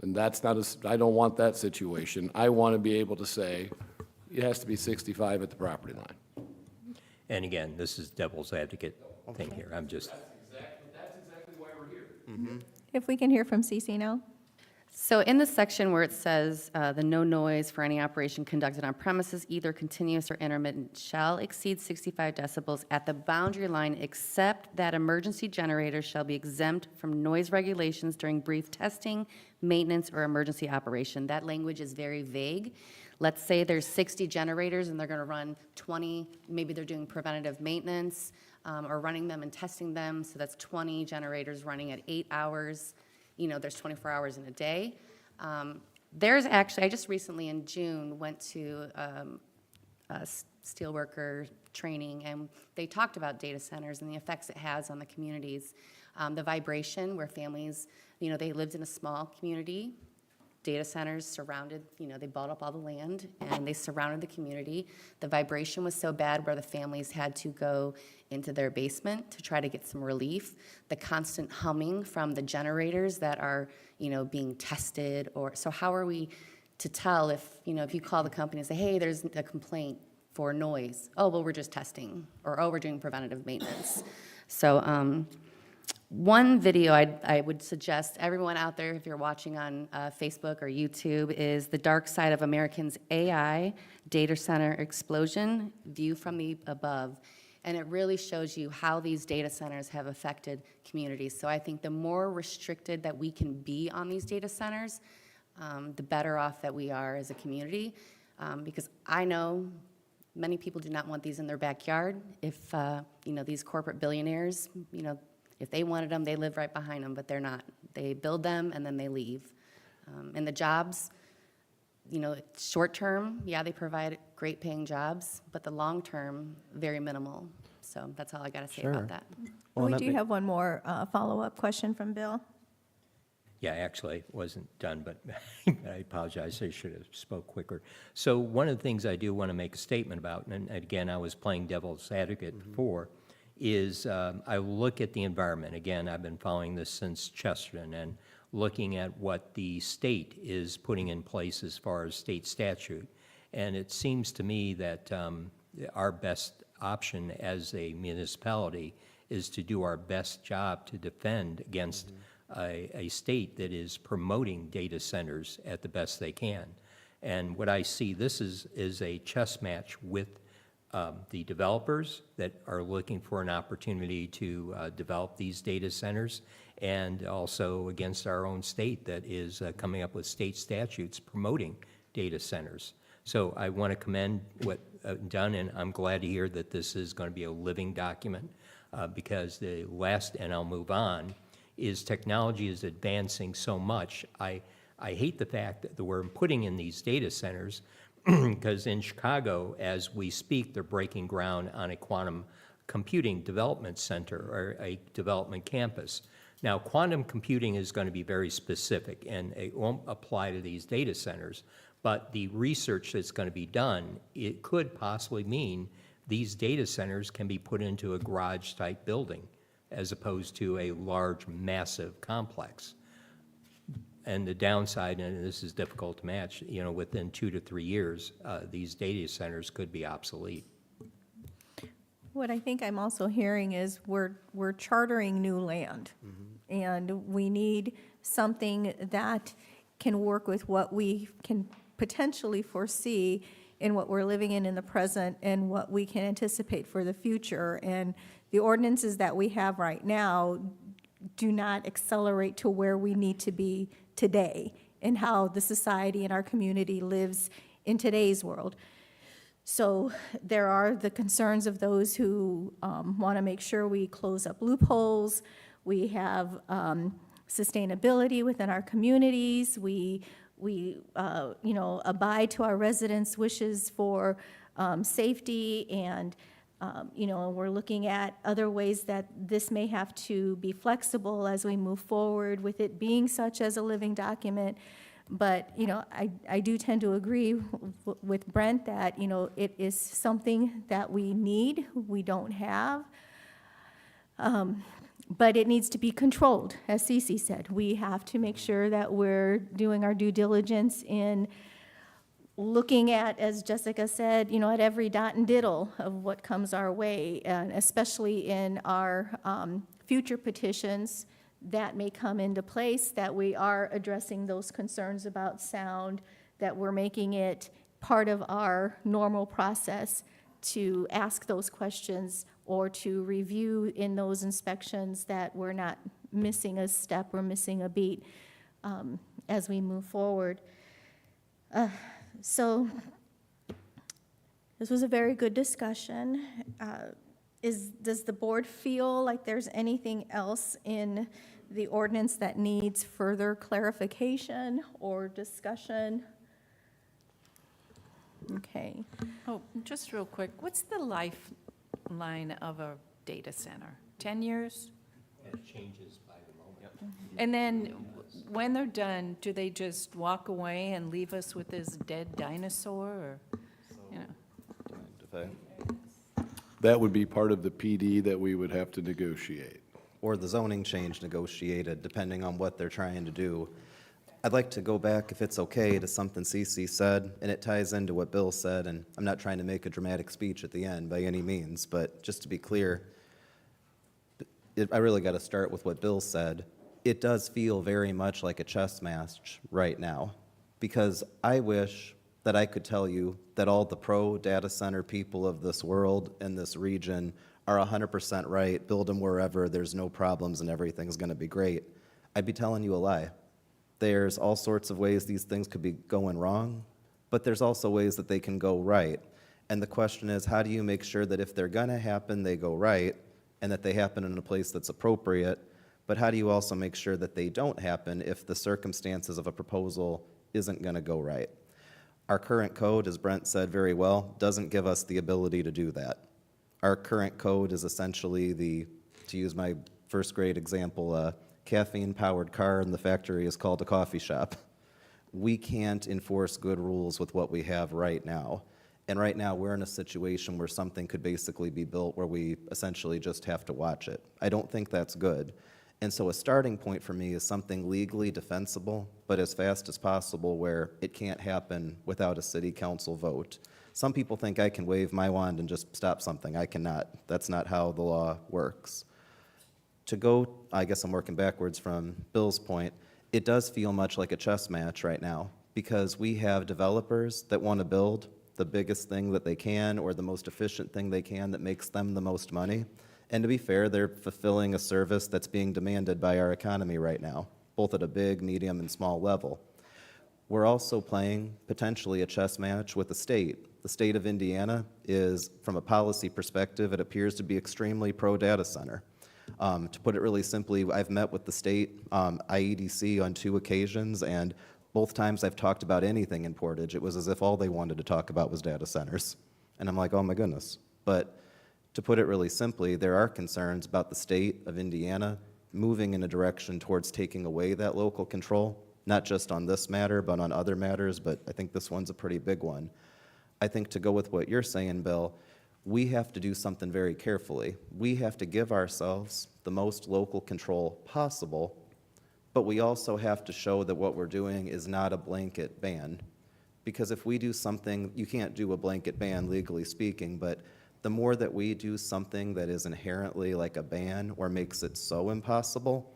S9: And that's not I don't want that situation. I want to be able to say, it has to be 65 at the property line.
S5: And again, this is devil's advocate thing here. I'm just,
S9: That's exactly why we're here.
S1: If we can hear from CC now?
S12: So in the section where it says, the no noise for any operation conducted on premises, either continuous or intermittent, shall exceed 65 decibels at the boundary line, except that emergency generators shall be exempt from noise regulations during brief testing, maintenance, or emergency operation. That language is very vague. Let's say there's 60 generators and they're going to run 20, maybe they're doing preventative maintenance or running them and testing them, so that's 20 generators running at 8 hours. There's 24 hours in a day. There's actually, I just recently in June went to a steelworker training, and they talked about data centers and the effects it has on the communities. The vibration where families, they lived in a small community, data centers surrounded, they bought up all the land and they surrounded the community. The vibration was so bad where the families had to go into their basement to try to get some relief. The constant humming from the generators that are, being tested, so how are we to tell if you call the company and say, hey, there's a complaint for noise. Oh, well, we're just testing, or oh, we're doing preventative maintenance. So, one video I would suggest everyone out there, if you're watching on Facebook or YouTube, is The Dark Side of Americans' AI Data Center Explosion, View from the Above. And it really shows you how these data centers have affected communities. So I think the more restricted that we can be on these data centers, the better off that we are as a community. Because I know many people do not want these in their backyard. If, these corporate billionaires, if they wanted them, they live right behind them, but they're not. They build them and then they leave. And the jobs, short term, yeah, they provide great paying jobs, but the long term, very minimal. So that's all I got to say about that.
S2: Well,
S1: We
S2: and
S1: do
S2: that
S1: have one more follow-up question from Bill.
S5: Yeah, actually, it wasn't done, but I apologize, I should have spoke quicker. So one of the things I do want to make a statement about, and again, I was playing devil's advocate before, is I look at the environment. Again, I've been following this since Chesterton, and looking at what the state is putting in place as far as state statute. And it seems to me that our best option as a municipality is to do our best job to defend against a state that is promoting data centers at the best they can. And what I see, this is a chess match with the developers that are looking for an opportunity to develop these data centers, and also against our own state that is coming up with state statutes promoting data centers. So I want to commend what done, and I'm glad to hear that this is going to be a living document, because the last, and I'll move on, is technology is advancing so much. I hate the fact that we're putting in these data centers, because in Chicago, as we speak, they're breaking ground on a quantum computing development center or a development campus. Now, quantum computing is going to be very specific, and it won't apply to these data centers, but the research that's going to be done, it could possibly mean these data centers can be put into a garage-type building as opposed to a large, massive complex. And the downside, and this is difficult to match, you know, within 2 to 3 years, these data centers could be obsolete.
S1: What I think I'm also hearing is we're chartering new land. And we need something that can work with what we can potentially foresee in what we're living in the present and what we can anticipate for the future. And the ordinances that we have right now do not accelerate to where we need to be today and how the society and our community lives in today's world. So there are the concerns of those who want to make sure we close up loopholes. We have sustainability within our communities. We abide to our residents' wishes for safety, and we're looking at other ways that this may have to be flexible as we move forward with it being such as a living document. But, I do tend to agree with Brent that, it is something that we need, we don't have. But it needs to be controlled, as Cece said. We have to make sure that we're doing our due diligence in looking at, as Jessica said, at every dot and diddle of what comes our way, and especially in our future petitions that may come into place, that we are addressing those concerns about sound, that we're making it part of our normal process to ask those questions or to review in those inspections, that we're not missing a step or missing a beat as we move forward. So this was a very good discussion. Does the board feel like there's anything else in the ordinance that needs further clarification or discussion? Okay.
S11: Oh, just real quick, what's the lifeline of a data center? 10 years?
S5: It changes by the moment.
S11: And then when they're done, do they just walk away and leave us with this dead dinosaur, or,
S9: That would be part of the PD that we would have to negotiate.
S2: Or the zoning change negotiated, depending on what they're trying to do. I'd like to go back, if it's okay, to something Cece said, and it ties into what Bill said, and I'm not trying to make a dramatic speech at the end by any means, but just to be clear, I really got to start with what Bill said. It does feel very much like a chess match right now, because I wish that I could tell you that all the pro-data center people of this world and this region are 100% right, build them wherever, there's no problems, and everything's going to be great. I'd be telling you a lie. There's all sorts of ways these things could be going wrong, but there's also ways that they can go right. And the question is, how do you make sure that if they're going to happen, they go right, and that they happen in a place that's appropriate, but how do you also make sure that they don't happen if the circumstances of a proposal isn't going to go right? Our current code, as Brent said very well, doesn't give us the ability to do that. Our current code is essentially to use my first grade example, caffeine-powered car and the factory is called a coffee shop. We can't enforce good rules with what we have right now. And right now, we're in a situation where something could basically be built where we essentially just have to watch it. I don't think that's good. And so a starting point for me is something legally defensible, but as fast as possible where it can't happen without a city council vote. Some people think I can wave my wand and just stop something. I cannot. That's not how the law works. To go, I guess I'm working backwards from Bill's point, it does feel much like a chess match right now because we have developers that want to build the biggest thing that they can or the most efficient thing they can that makes them the most money. And to be fair, they're fulfilling a service that's being demanded by our economy right now, both at a big, medium, and small level. We're also playing potentially a chess match with the state. The state of Indiana is, from a policy perspective, it appears to be extremely pro-data center. To put it really simply, I've met with the state IEDC on 2 occasions, and both times I've talked about anything in Portage, it was as if all they wanted to talk about was data centers. And I'm like, oh my goodness. But to put it really simply, there are concerns about the state of Indiana moving in a direction towards taking away that local control, not just on this matter, but on other matters, but I think this one's a pretty big one. I think to go with what you're saying, Bill, we have to do something very carefully. We have to give ourselves the most local control possible, but we also have to show that what we're doing is not a blanket ban. Because if we do something, you can't do a blanket ban legally speaking, but the more that we do something that is inherently like a ban or makes it so impossible,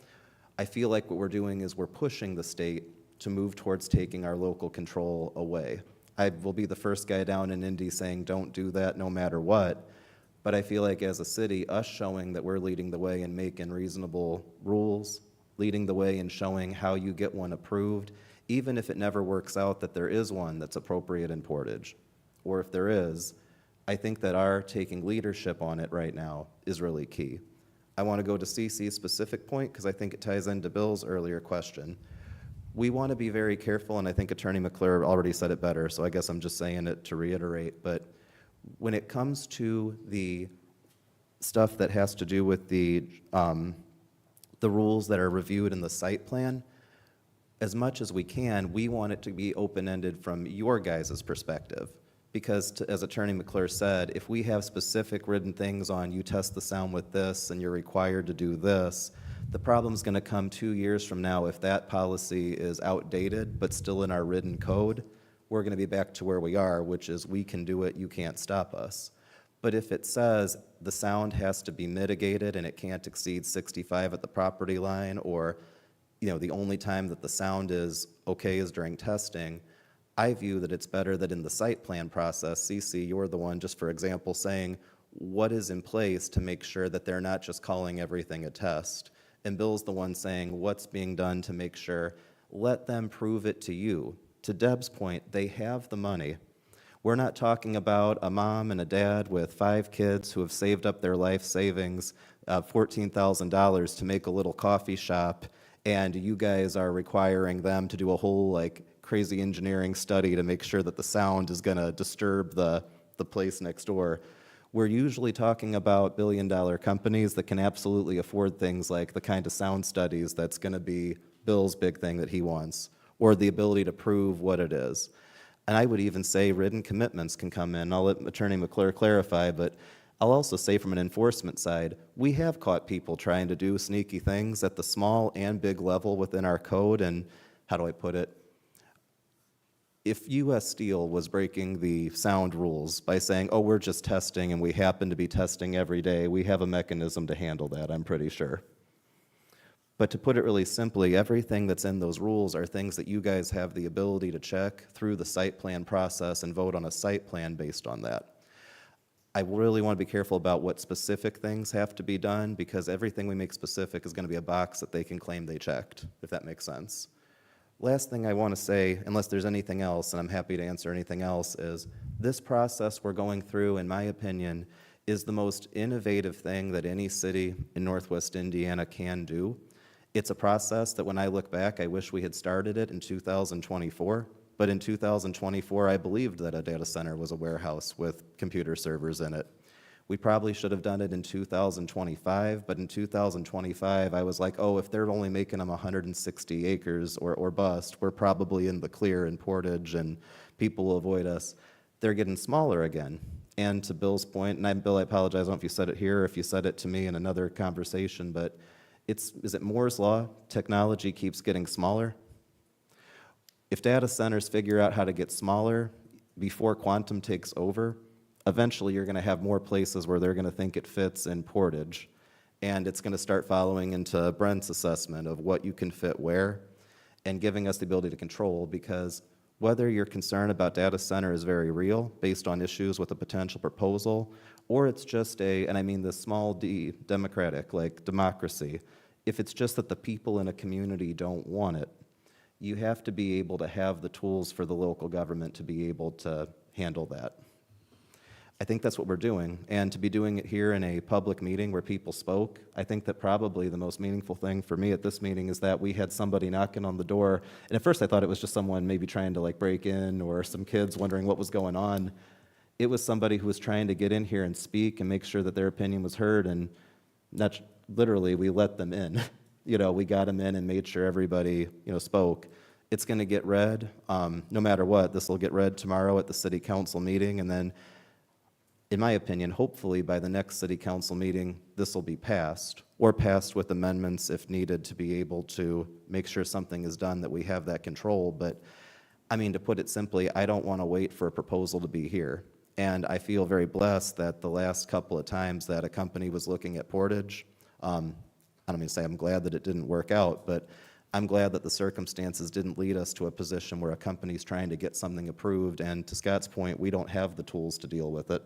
S2: I feel like what we're doing is we're pushing the state to move towards taking our local control away. I will be the first guy down in Indy saying don't do that no matter what, but I feel like as a city, us showing that we're leading the way and making reasonable rules, leading the way and showing how you get one approved, even if it never works out that there is one that's appropriate in Portage, or if there is, I think that our taking leadership on it right now is really key. I want to go to CC's specific point because I think it ties into Bill's earlier question. We want to be very careful, and I think Attorney McClure already said it better, so I guess I'm just saying it to reiterate, but when it comes to the stuff that has to do with the rules that are reviewed in the site plan, as much as we can, we want it to be open-ended from your guys' perspective. Because as Attorney McClure said, if we have specific written things on you test the sound with this and you're required to do this, the problem's going to come 2 years from now if that policy is outdated but still in our written code. We're going to be back to where we are, which is we can do it, you can't stop us. But if it says the sound has to be mitigated and it can't exceed 65 at the property line, or the only time that the sound is okay is during testing, I view that it's better that in the site plan process, CC, you're the one, just for example, saying what is in place to make sure that they're not just calling everything a test. And Bill's the one saying what's being done to make sure, let them prove it to you. To Deb's point, they have the money. We're not talking about a mom and a dad with 5 kids who have saved up their life savings, $14,000 to make a little coffee shop, and you guys are requiring them to do a whole crazy engineering study to make sure that the sound is going to disturb the place next door. We're usually talking about billion-dollar companies that can absolutely afford things like the kind of sound studies that's going to be Bill's big thing that he wants, or the ability to prove what it is. And I would even say written commitments can come in. I'll let Attorney McClure clarify, but I'll also say from an enforcement side, we have caught people trying to do sneaky things at the small and big level within our code, and how do I put it? If U.S. Steel was breaking the sound rules by saying, oh, we're just testing and we happen to be testing every day, we have a mechanism to handle that, I'm pretty sure. But to put it really simply, everything that's in those rules are things that you guys have the ability to check through the site plan process and vote on a site plan based on that. I really want to be careful about what specific things have to be done, because everything we make specific is going to be a box that they can claim they checked, if that makes sense. Last thing I want to say, unless there's anything else, and I'm happy to answer anything else, is this process we're going through, in my opinion, is the most innovative thing that any city in Northwest Indiana can do. It's a process that when I look back, I wish we had started it in 2024, but in 2024, I believed that a data center was a warehouse with computer servers in it. We probably should have done it in 2025, but in 2025, I was like, oh, if they're only making them 160 acres or bust, we're probably in the clear in Portage and people will avoid us. They're getting smaller again. And to Bill's point, and Bill, I apologize, I don't know if you said it here or if you said it to me in another conversation, but is it Moore's Law? Technology keeps getting smaller. If data centers figure out how to get smaller before quantum takes over, eventually you're going to have more places where they're going to think it fits in Portage. And it's going to start following into Brent's assessment of what you can fit where and giving us the ability to control, because whether your concern about data center is very real based on issues with a potential proposal, or it's just and I mean the small d, democratic, like democracy, if it's just that the people in a community don't want it, you have to be able to have the tools for the local government to be able to handle that. I think that's what we're doing, and to be doing it here in a public meeting where people spoke, I think that probably the most meaningful thing for me at this meeting is that we had somebody knocking on the door, and at first I thought it was just someone maybe trying to like break in or some kids wondering what was going on. It was somebody who was trying to get in here and speak and make sure that their opinion was heard, and that's literally we let them in. You know, we got them in and made sure everybody, spoke. It's going to get read, no matter what. This will get read tomorrow at the city council meeting, and then in my opinion, hopefully by the next city council meeting, this will be passed, or passed with amendments if needed to be able to make sure something is done, that we have that control. But, I mean, to put it simply, I don't want to wait for a proposal to be here. And I feel very blessed that the last couple of times that a company was looking at Portage, I don't mean to say I'm glad that it didn't work out, but I'm glad that the circumstances didn't lead us to a position where a company's trying to get something approved, and to Scott's point, we don't have the tools to deal with it.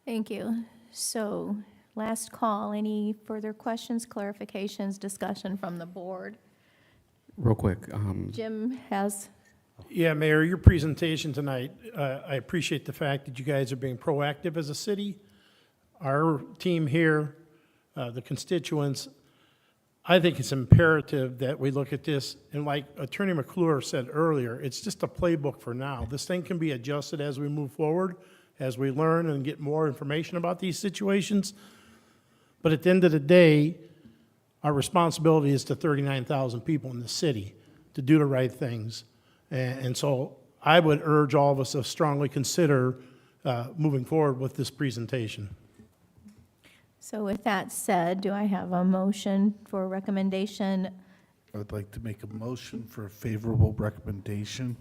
S1: Thank you. So, last call, any further questions, clarifications, discussion from the board?
S13: Real quick,
S1: Jim has,
S14: Yeah, Mayor, your presentation tonight, I appreciate the fact that you guys are being proactive as a city. Our team here, the constituents, I think it's imperative that we look at this, and like Attorney McClure said earlier, it's just a playbook for now. This thing can be adjusted as we move forward, as we learn and get more information about these situations. But at the end of the day, our responsibility is to 39,000 people in the city to do the right things. And so I would urge all of us to strongly consider moving forward with this presentation.
S1: so with that said, do I have a motion for recommendation?
S10: I would like to make a motion for a favorable recommendation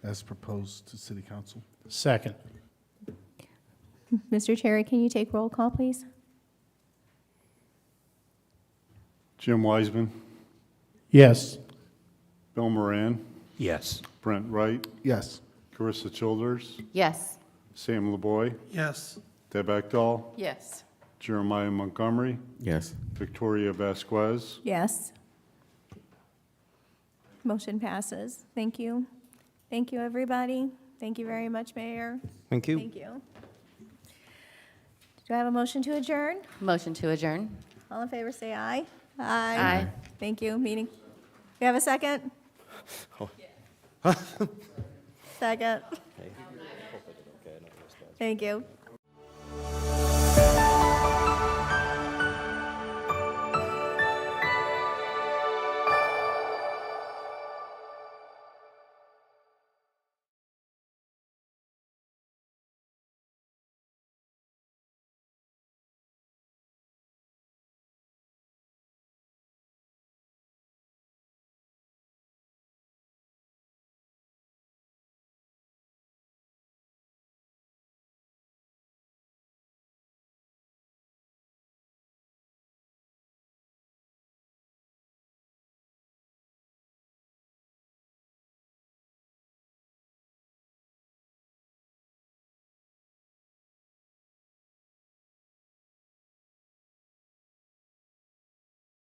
S10: as proposed to city council.
S14: Second.
S1: Mr. Cherry, can you take roll call, please?
S6: Jim Wiseman,
S14: Yes.
S6: Bill Moran,
S5: Yes.
S6: Brent Wright,
S10: Yes.
S6: Carissa Childers,
S12: Yes.
S6: Sam LeBoy,
S14: Yes.
S6: Deb Ekdahl,
S11: Yes.
S6: Jeremiah Montgomery,
S13: yes.
S6: Victoria Vasquez.
S1: Yes. Motion passes. Thank you. Thank you, everybody. Thank you very much, Mayor.
S2: Thank you.
S1: Thank you. Do I have a motion to adjourn?
S12: Motion to adjourn.
S1: All in favor, say aye.
S12: Aye.
S1: Thank you. Meeting. You have a second? Second. Thank you.